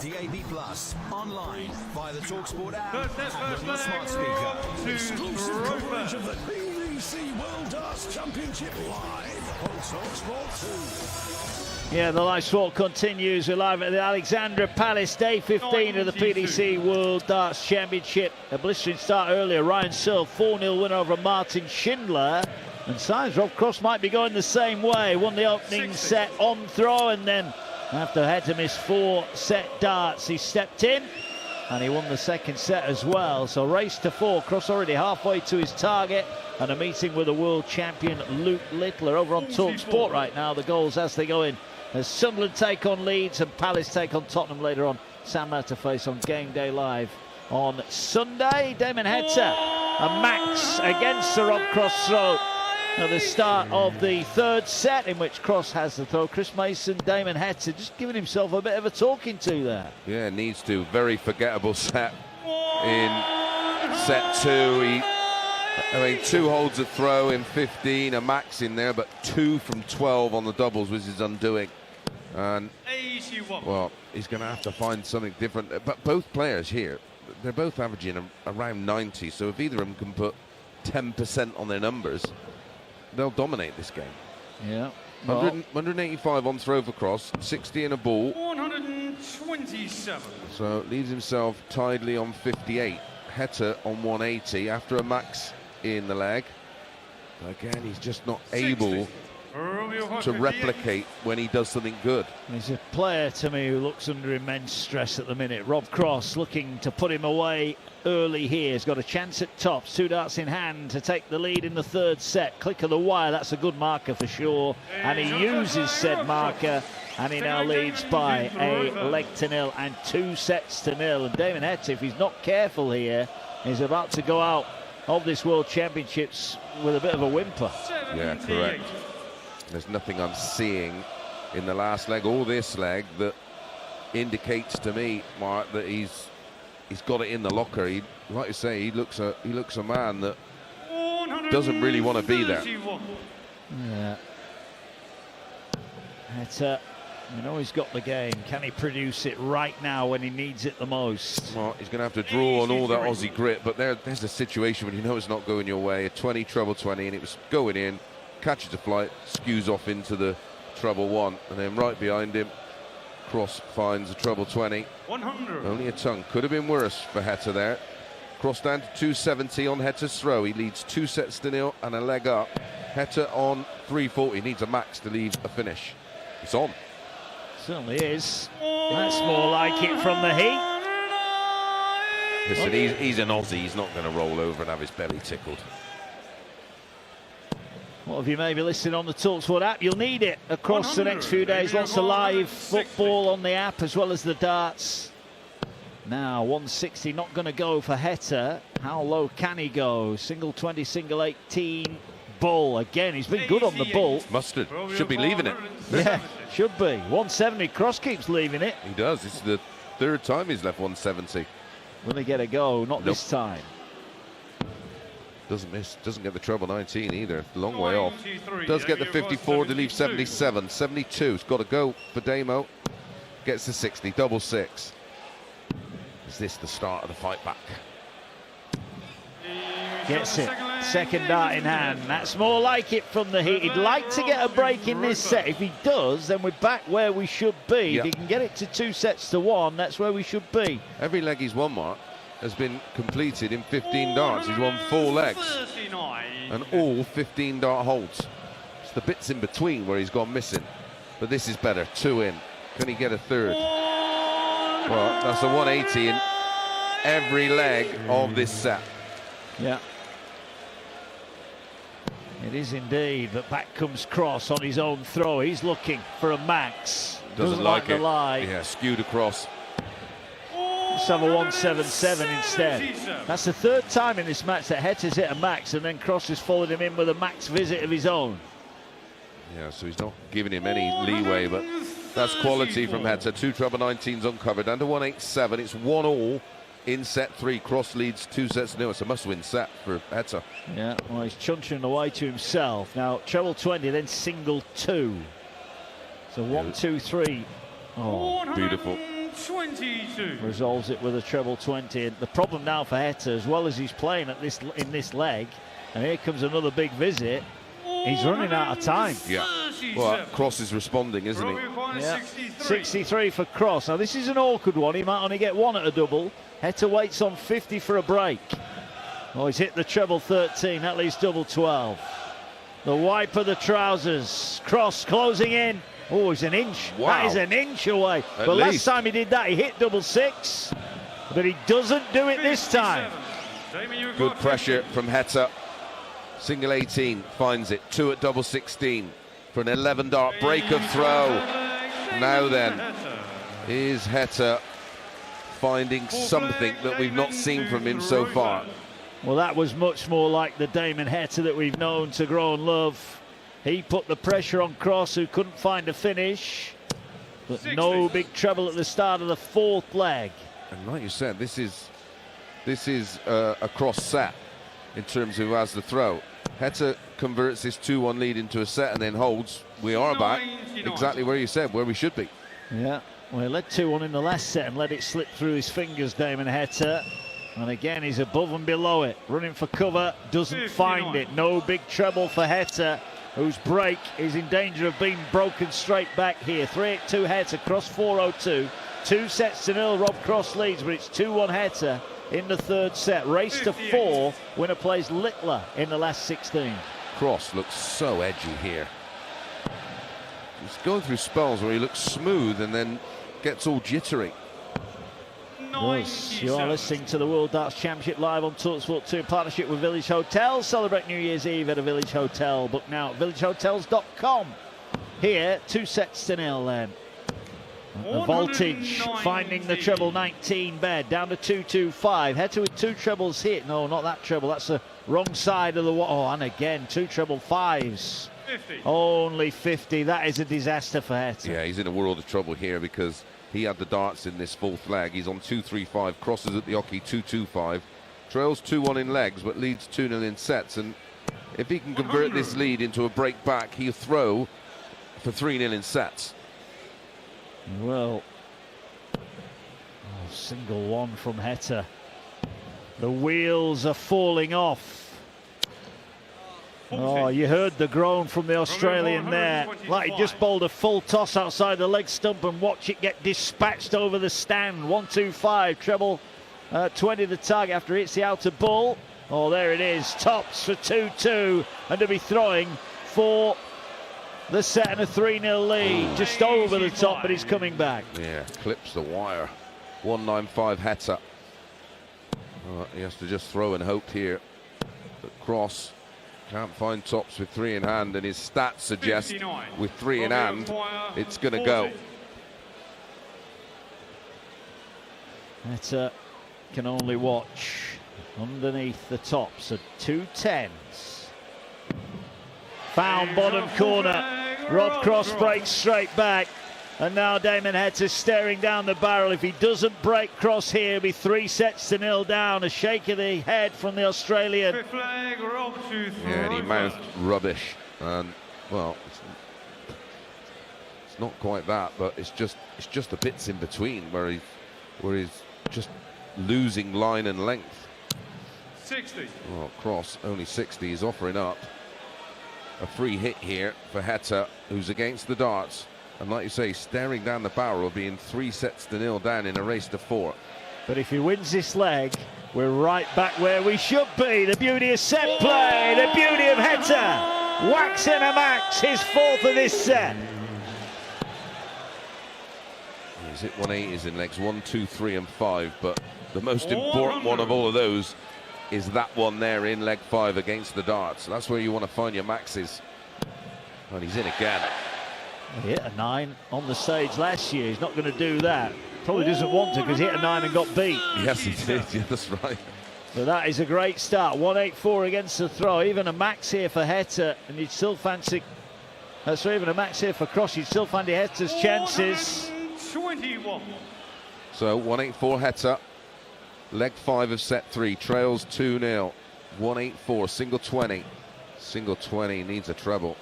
DAB+, online, via the talkSPORT app, First set, and first on your leg, smart speaker. to Exclusive Roper. coverage of the BBC World Darts Championship live on talkSPORT 2. Yeah, the live sport continues. We're live at the Alexandra Palace, day 15 of the PDC World Darts Championship. A blistering start earlier. Ryan Searle, 4-0 win over Martin Schindler. And signs Rob Cross might be going the same way. Won the opening set on throw, and then after Heta missed 4 set darts, he stepped in and he won the second set as well. So race to 4. Cross already halfway to his target, and a meeting with the world champion Luke Littler over on talkSPORT right now. The goals as they go in, as Sunderland take on Leeds and Palace take on Tottenham later on. Sam to face on Game Day Live on Sunday. Damon Heta and Max against the Rob Cross throw at the start of the third set, in which Cross has the throw. Chris Mason, Damon Heta just giving himself a bit of a talking to there. Yeah, needs to. Very forgettable set in set 2. I mean, 2 holds a throw in 15, a max in there, but 2 from 12 on the doubles was his undoing. And, well, he's going to have to find something different. But both players here, they're both averaging around 90, so if either of them can put 10% on their numbers, they'll dominate this game. Yeah. 185 on throw for Cross, 60 in a ball. 127. So leaves himself tidily on 58. Heta on 180 after a max in the leg. Again, he's just not able to replicate when he does something good. He's a player to me who looks under immense stress at the minute. Rob Cross looking to put him away early here. He's got a chance at tops, 2 darts in hand to take the lead in the third set. Click of the wire, that's a good marker for sure. And he uses said marker, and he now leads by a leg to nil and 2 sets to nil. And Damon Heta, if he's not careful here, is about to go out of this World Championships with a bit of a whimper. Yeah, correct. There's nothing I'm seeing in the last leg or this leg that indicates to me, Mark, that he's got it in the locker. He, like you say, he looks a man that doesn't really want to be there. Yeah. Heta, you know he's got the game. Can he produce it right now when he needs it the most? Well, he's going to have to draw on all that Aussie grit, but there's a situation when you know it's not going your way. A 20, treble 20, and it was going in, catches a flight, skews off into the treble 1, and then right behind him, Cross finds a treble 20. 100. Only a tongue. Could have been worse for Heta there. Cross down to 270 on Heta's throw. He leads 2 sets to nil and a leg up. Heta on 340. Needs a max to leave a finish. It's on. Certainly is. That's more like it from the heat. Listen, he's an Aussie. He's not going to roll over and have his belly tickled. What have you maybe listening on the talkSPORT app? You'll need it across the next few days. Lots of live football on the app as well as the darts. Now 160 not going to go for Heta. How low can he go? Single 20, single 18. Bull again. He's been good on the bull. Mustard should be leaving it. Yeah, should be. 170. Cross keeps leaving it. He does. This is the 3rd time he's left 170. Will he get a go? Not this time. Doesn't miss, doesn't get the treble 19 either. Long way off. Does get the 54 to leave 77. 72. It's got to go for Damo. Gets the 60. Double 6. Is this the start of the fight back? Gets it. Second dart in hand. That's more like it from the heat. He'd like to get a break in this set. If he does, then we're back where we should be. If he can get it to 2 sets to 1, that's where we should be. Every leg he's won, Mark, has been completed in 15 darts. He's won 4 legs and all 15 dart holds. It's the bits in between where he's gone missing, but this is better. 2 in. Can he get a 3rd? Well, that's a 180 in every leg of this set. Yeah, it is indeed. But back comes Cross on his own throw. He's looking for a max. Doesn't like the it. lie. Yeah, skewed across. Let's have a 177 instead. That's the 3rd time in this match that Heta's hit a max, and then Cross has followed him in with a max visit of his own. Yeah, so he's not giving him any leeway, but that's quality from Heta. 2 treble 19s uncovered. Under 187. It's 1-all in set 3. Cross leads 2 sets to nil. It's a must-win set for Heta. Yeah, well, he's chunching away to himself. Now, treble 20, then single 2. So 1, 2, 3. Oh, beautiful. 22. Resolves it with a treble 20. And the problem now for Heta, as well as he's playing at in this leg, and here comes another big visit, he's running out of time. Yeah. Well, Cross is responding, isn't he? Yeah. 63 for Cross. Now, this is an awkward one. He might only get one at a double. Heta waits on 50 for a break. Oh, he's hit the treble 13. That leaves double 12. The wipe of the trousers. Cross closing in. Oh, he's an inch. Wow. That is an inch away. At but least. last time he did that, he hit double 6. But he doesn't do it this time. Good pressure from Heta. Single 18 finds it. 2 at double 16 for an 11 dart break of throw. Now then, is Heta finding something that we've not seen from him so far? Well, that was much more like the Damon Heta that we've known to grow and love. He put the pressure on Cross, who couldn't find a finish. But no big trouble at the start of the 4th leg. And like you said, this is a Cross set in terms of who has the throw. Heta converts this 2-1 lead into a set and then holds. We are back exactly where you said, where we should be. Yeah, well, he led 2-1 in the last set and let it slip through his fingers, Damon Heta. And again, he's above and below it. Running for cover, doesn't find it. No big treble for Heta, whose break is in danger of being broken straight back here. 3-8-2 Heta, Cross 4-0-2. 2-0. Rob Cross leads, but it's 2-1 Heta in the 3rd set. Race to 4. Winner plays Littler in the last 16. Cross looks so edgy here. He's going through spells where he looks smooth and then gets all jittery. You are listening to the World Darts Championship live on talkSPORT 2 in partnership with Village Hotels. Celebrate New Year's Eve at a Village Hotel. Book now at villagehotels.com. Here, 2-0 then. The voltage finding the treble 19 bed down to 2-2-5. Heta with 2 trebles hit. No, not that treble. That's the wrong side of the wall. Oh, and again, 2 treble 5s. 50. Only 50. That is a disaster for Heta. Yeah, he's in a world of trouble here because he had the darts in this 4th leg. He's on 2-3-5, crosses at the oche 2-2-5, trails 2-1 in legs, but leads 2-0 in sets. And if he can convert this lead into a break back, he'll throw for 3-0 in sets. Well, single 1 from Heta. The wheels are falling off. Oh, you heard the groan from the Australian there. Like he just bowled a full toss outside the leg stump and watch it get dispatched over the stand. 1-2-5, treble 20 the target after it hits the outer ball. Oh, there it is. Tops for 2-2 and to be throwing for the set and a 3-0 lead. Just over the top, but he's coming back. Yeah, clips the wire. 1-9-5 Heta. He has to just throw and hope here. But Cross can't find tops with 3 in hand, and his stats suggest 59. with 3 in hand, it's going to go. Heta can only watch underneath the tops of 2 10s. Found bottom corner. Rob Cross breaks straight back. And now Damon Heta staring down the barrel. If he doesn't break Cross here, it'll be 3-0 down. A shake of the head from the Australian. Yeah, and he mouthed rubbish. And, well, it's not quite that, but it's just the bits in between where he's just losing line and length. 60. Well, Cross only 60. He's offering up a free hit here for Heta, who's against the darts. And like you say, staring down the barrel, being 3-0 down in a race to 4. But if he wins this leg, we're right back where we should be. The beauty of set play, the beauty of Heta. Waxing a max, his 4th of this set. He's hit 180s in legs 1, 2, 3 and 5, but the most important one of all of those is that one there in leg 5 against the darts. That's where you want to find your maxes. And he's in again. He hit a 9 on the stage last year. He's not going to do that. Probably doesn't want to because he hit a 9 and got beat. Yes, he did. Yeah, that's right. But that is a great start. 184 against the throw. Even a max here for Heta, and you'd still fancy. So even a max here for Cross, you'd still fancy Heta's chances. 21. So 184 Heta. Leg 5 of set 3. Trails 2-0. 184. Single 20. Single 20 needs a treble.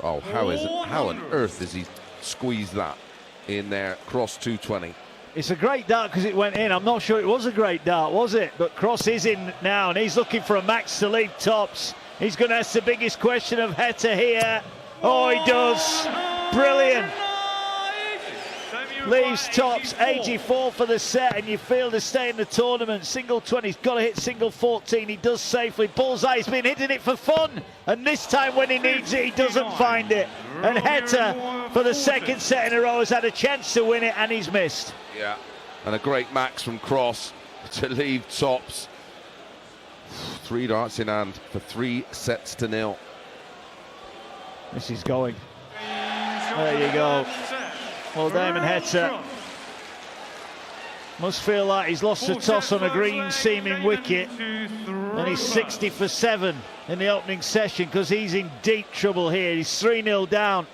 Oh, how on earth does he squeeze that in there. Cross 220. It's a great dart because it went in. I'm not sure it was a great dart, was it? But Cross is in now, and he's looking for a max to leave tops. He's going to ask the biggest question of Heta here. Oh, he does. Brilliant. Leaves tops, 84 for the set, and you feel to stay in the tournament. Single 20, he's got to hit single 14. He does safely. Bullseye, he's been hitting it for fun, and this time when he needs it, he doesn't find it. And Heta, for the second set in a row, has had a chance to win it, and he's missed. Yeah, and a great max from Cross to leave tops. 3 darts in hand for 3-0. This is going. There you go. Well, Damon Heta must feel like he's lost the toss on a green seaming wicket, and he's 60 for 7 in the opening session because he's in deep trouble here. He's 3-0 down,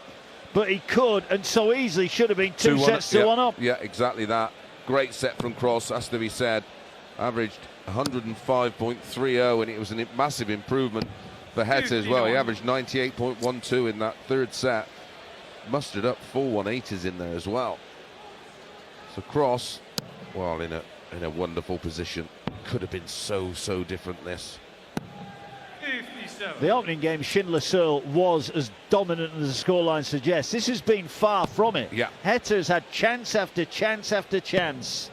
but he could and so easily should have been 2 sets to 1 up. Yeah, exactly that. Great set from Cross, has to be said. Averaged 105.30, and it was a massive improvement for Heta as well. He averaged 98.12 in that 3rd set. Mustered up 4 180s in there as well. So Cross, well, in a wonderful position. Could have been so different this. The opening game, Schindler Searle was as dominant as the scoreline suggests. This has been far from it. Yeah. Heta has had chance after chance after chance,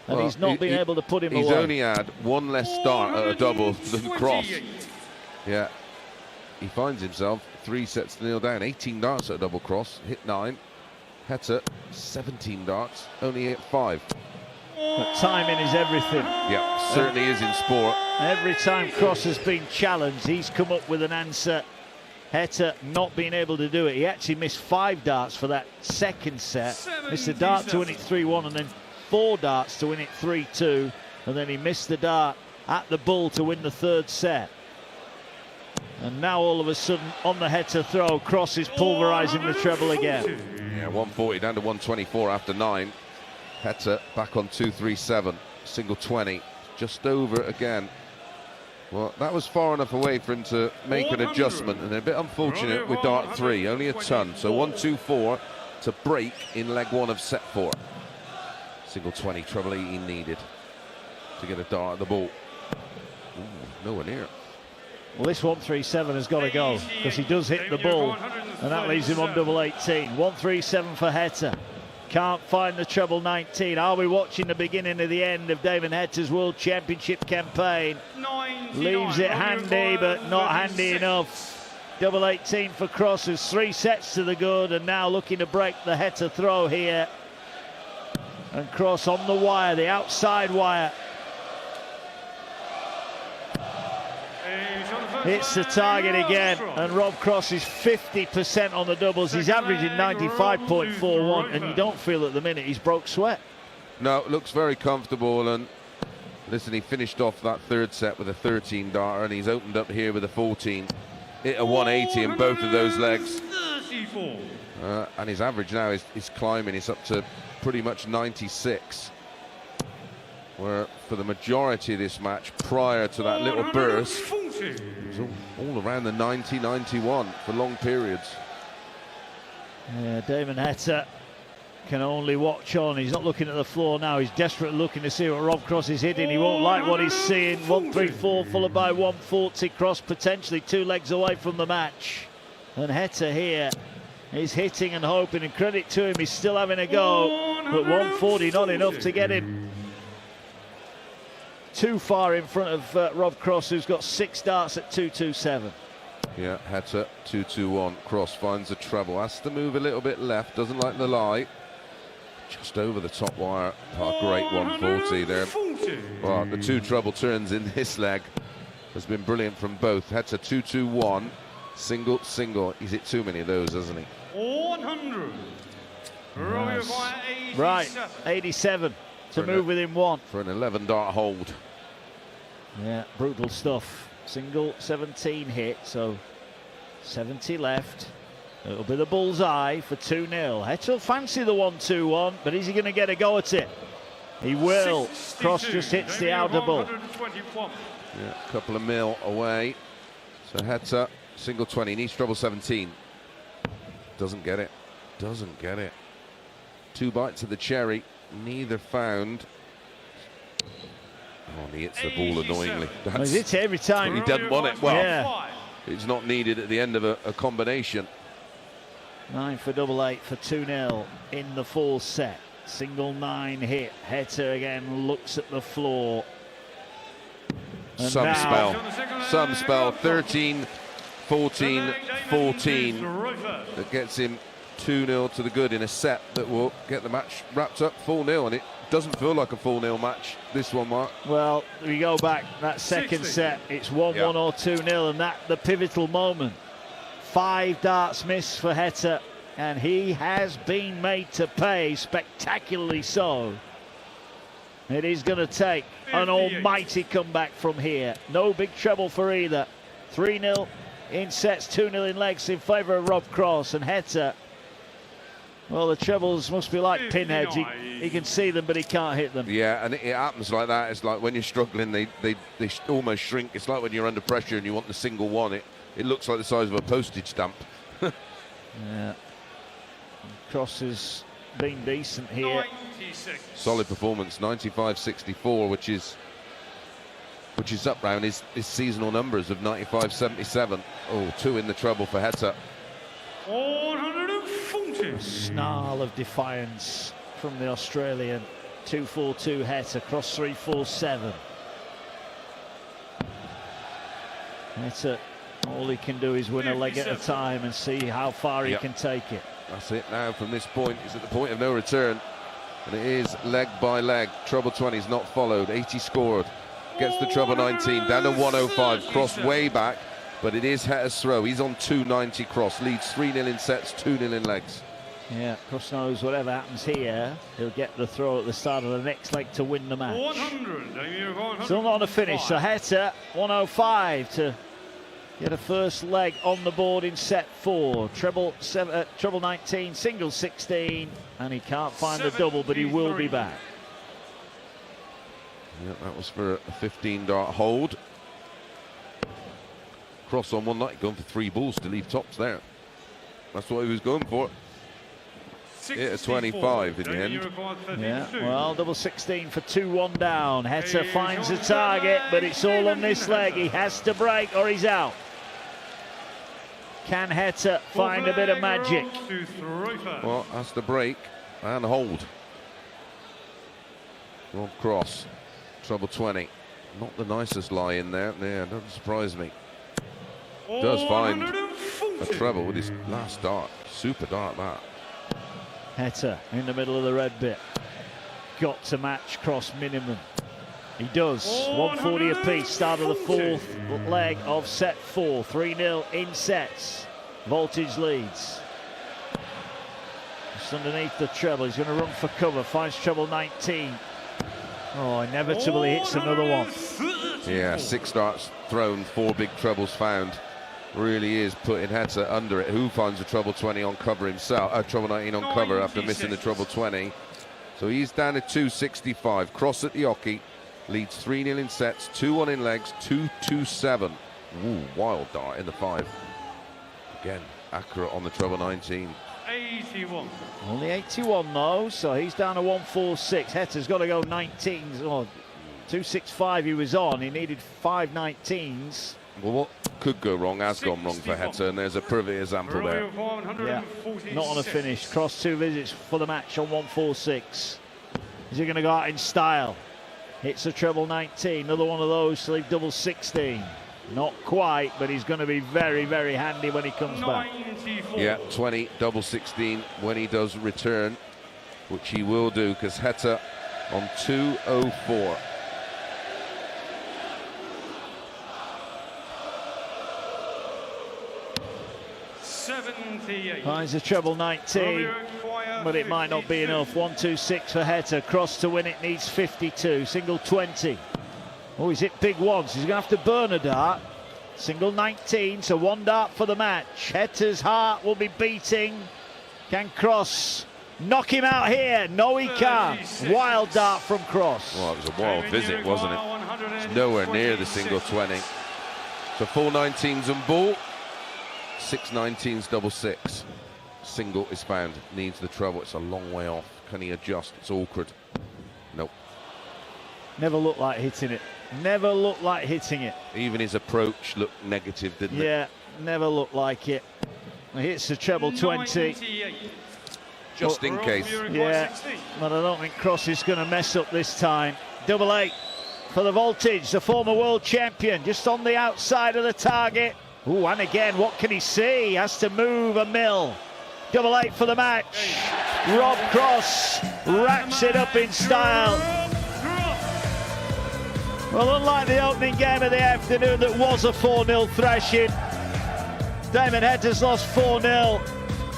and he's not been able to put him away. He's only had 1 less start at a double than Cross. Yeah. He finds himself 3-0 down. 18 darts at a double Cross, hit 9. Heta 17 darts, only hit 5. But timing is everything. Yeah, certainly is in sport. Every time Cross has been challenged, he's come up with an answer. Heta not being able to do it. He actually missed 5 darts for that second set. Missed a dart to win it 3-1, and then 4 darts to win it 3-2, and then he missed the dart at the bull to win the 3rd set. And now all of a sudden on the Heta throw, Cross is pulverising the treble again. Yeah, 140 down to 124 after 9. Heta back on 237, single 20, just over again. Well, that was far enough away for him to make an adjustment, and a bit unfortunate with dart 3, only a ton. So 124 to break in leg 1 of set 4. Single 20, treble he needed to get a dart at the ball. Ooh, nowhere near. Well, this 137 has got to go because he does hit the ball, and that leaves him on double 18. 137 for Heta. Can't find the treble 19. Are we watching the beginning of the end of Damon Heta's World Championship campaign? Leaves it handy, but not handy enough. Double 18 for Cross, who's 3 sets to the good, and now looking to break the Heta throw here. And Cross on the wire, the outside wire. Hits the target again, and Rob Cross is 50% on the doubles. He's averaging 95.41, and you don't feel at the minute he's broke sweat. No, looks very comfortable, and listen, he finished off that 3rd set with a 13 darter, and he's opened up here with a 14. Hit a 180 in both of those legs. And his average now is climbing. It's up to pretty much 96. Where for the majority of this match, prior to that little burst, it was all around the 90, 91 for long periods. Yeah, Damon Heta can only watch on. He's not looking at the floor now. He's desperately looking to see what Rob Cross is hitting. He won't like what he's seeing. 134 followed by 140. Cross potentially 2 legs away from the match. And Heta here is hitting and hoping, and credit to him, he's still having a go. But 140 not enough to get him too far in front of Rob Cross, who's got 6 darts at 227. Yeah, Heta 221. Cross finds the treble, has to move a little bit left, doesn't like the lie. Just over the top wire. Oh, great 140 there. Well, the 2 treble turns in this leg has been brilliant from both. Heta 221, single, single. He's hit too many of those, hasn't he? 100. Right, 87 to move within 1. For an 11 dart hold. Yeah, brutal stuff. Single 17 hit, so 70 left. It'll be the bullseye for 2-0. Heta will fancy the 1-2-1, but is he going to get a go at it? He will. Cross just hits the outer ball. Yeah, a couple of mil away. So Heta, single 20, needs treble 17. Doesn't get it. Doesn't get it. 2 bites of the cherry, neither found. Oh, and he hits the ball annoyingly. Well, he hits it every time. He doesn't want it. Well, yeah. It's not needed at the end of a combination. 9 for double 8 for 2-0 in the full set. Single 9 hit. Heta again looks at the floor. And Some now, spell. 13, 14, 14. That gets him 2-0 to the good in a set that will get the match wrapped up 4-0, and it doesn't feel like a 4-0 match, this one, Mark. well, we go back, that second set, it's 1-1 or 2-0, and that the pivotal moment. 5 darts missed for Heta, and he has been made to pay, spectacularly so. It is going to take an almighty comeback from here. No big treble for either. 3-0 in sets, 2-0 in legs in favour of Rob Cross, and Heta. Well, the trebles must be like pinheads. He can see them, but he can't hit them. Yeah, and it happens like that. It's like when you're struggling, they almost shrink. It's like when you're under pressure and you want the single one. It looks like the size of a postage stamp. Yeah. Cross has been decent here. 96. Solid performance, 95.64, which is up round his seasonal numbers of 95.77. Oh, 2 in the treble for Heta. 140. Snarl of defiance from the Australian. 2-4-2 Heta, cross 3-4-7. Heta, all he can do is win a leg at a time and see how far he can take it. That's it now. From this point, he's at the point of no return, and it is leg by leg. Treble 20's not followed. 80 scored, gets the treble 19 down to 105. Cross way back, but it is Heta's throw. He's on 290. Cross leads 3-0 in sets, 2-0 in legs. Yeah, Cross knows whatever happens here, he'll get the throw at the start of the next leg to win the match. 100. Still not on a finish, so Heta 105 to get a first leg on the board in set 4. Treble 19, single 16, and he can't find the double, but he will be back. Yeah, that was for a 15-dart hold. Cross on one night, going for 3 balls to leave tops there. That's what he was going for. Hit a 25 in the end. Yeah, well, double 16 for 2-1 down. Heta finds the target, but it's all on this leg. He has to break or he's out. Can Heta find a bit of magic? Well, has to break and hold. Rob Cross, treble 20. Not the nicest lie in there. Yeah, doesn't surprise me. Does find a treble with his last dart. Super dart, that. Heta in the middle of the red bit. Got to match Cross minimum. He does. 140 apiece. Start of the 4th leg of set 4. 3-0 in sets. Voltage leads. Just underneath the treble. He's going to run for cover. Finds treble 19. Oh, inevitably hits another one. Yeah, 6 darts thrown, 4 big trebles found. Really is putting Heta under it. Who finds a treble 20 on cover himself? Treble 19 on cover after missing the treble 20. So he's down at 265. Cross at the hockey. Leads 3-0 in sets, 2-1 in legs, 2-2-7. Ooh, wild dart in the 5. Again, accurate on the treble 19. 81. Only 81 though, so he's down to 146. Heta's got to go 19s. Oh, 265 he was on. He needed 5 19s. Well, what could go wrong has gone wrong for Heta, and there's a perfect example there. Yeah, not on a finish. Cross 2 visits for the match on 146. Is he going to go out in style? Hits a treble 19. Another one of those to leave double 16. Not quite, but he's going to be very, very handy when he comes back. Yeah, 20, double 16 when he does return, which he will do, because Heta on 204. Finds a treble 19, but it might not be enough. 126 for Heta. Cross to win it needs 52. Single 20. Oh, he's hit big once. He's going to have to burn a dart. Single 19, so 1 dart for the match. Heta's heart will be beating. Can Cross knock him out here? No, he can't. Wild dart from Cross. Well, it was a wild visit, wasn't it? It's nowhere near the single 20. So 4 19s and ball. 6 19s, double 6. Single is found. Needs the treble. It's a long way off. Can he adjust? It's awkward. Nope. Never looked like hitting it. Never looked like hitting it. Even his approach looked negative, didn't it? Yeah, never looked like it. He hits the treble 20. Just in case. Yeah, but I don't think Cross is going to mess up this time. 8 for the voltage, the former world champion, just on the outside of the target. Ooh, and again, what can he see? He has to move a mil. 8 for the match. Rob Cross wraps it up in style. Well, unlike the opening game of the afternoon that was a 4-0 thrashing, Damon Heta's lost 4-0,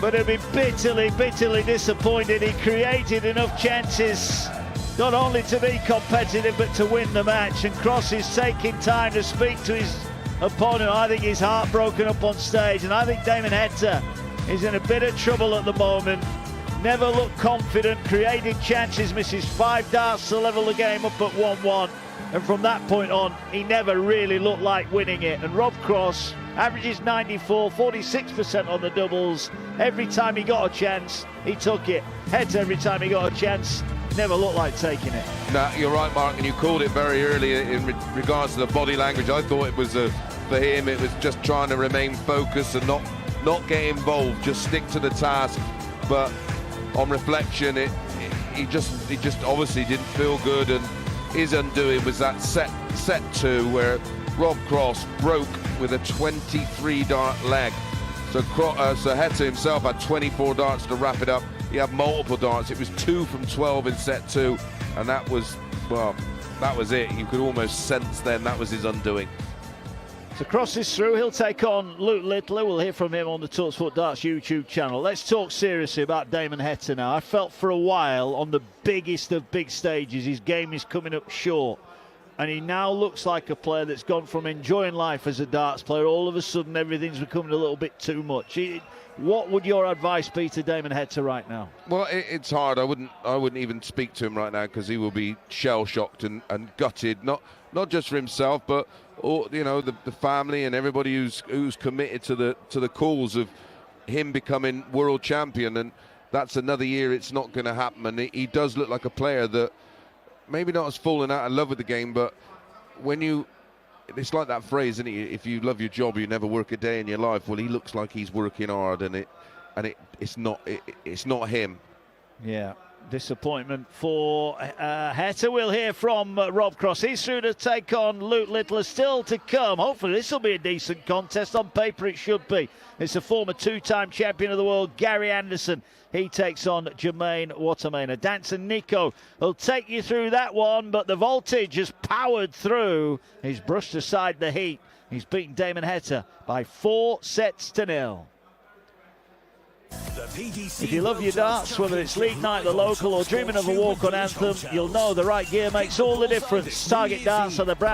but he'll be bitterly, bitterly disappointed. He created enough chances, not only to be competitive, but to win the match. And Cross is taking time to speak to his opponent. I think he's heartbroken up on stage, and I think Damon Heta is in a bit of trouble at the moment. Never looked confident, created chances, misses 5 darts to level the game up at 1-1. And from that point on, he never really looked like winning it. And Rob Cross averages 94, 46% on the doubles. Every time he got a chance, he took it. Heta, every time he got a chance, never looked like taking it. No, you're right, Mark, and you called it very early in regards to the body language. I thought it was for him, it was just trying to remain focused and not get involved, just stick to the task. But on reflection, he just obviously didn't feel good, and his undoing was that set 2 where Rob Cross broke with a 23 dart leg. So Heta himself had 24 darts to wrap it up. He had multiple darts. It was 2 from 12 in set 2, and that was it. You could almost sense then that was his undoing. So Cross is through. He'll take on Luke Littler. We'll hear from him on the talkSPORT Darts YouTube channel. Let's talk seriously about Damon Heta now. I felt for a while on the biggest of big stages his game is coming up short, and he now looks like a player that's gone from enjoying life as a darts player, all of a sudden everything's becoming a little bit too much. What would your advice be to Damon Heta right now? Well, it's hard. I wouldn't even speak to him right now, because he will be shell-shocked and gutted, not just for himself, but the family and everybody who's committed to the cause of him becoming world champion. And that's another year it's not going to happen. And he does look like a player that maybe not has fallen out of love with the game, but it's like that phrase, isn't it? If you love your job, you never work a day in your life. Well, he looks like he's working hard, and it's not him. Yeah, disappointment for Heta. We'll hear from Rob Cross. He's through to take on Luke Littler. Still to come. Hopefully this will be a decent contest. On paper it should be. It's a former 2-time champion of the world, Gary Anderson. He takes on Jermaine Watermaner. Danson Nico will take you through that one, but the voltage has powered through. He's brushed aside the heat. He's beaten Damon Heta by 4-0. If you love your darts, whether it's league night, the local, or dreaming of a walk-on anthem, you'll know the right gear makes all the difference. Target Darts are the brand.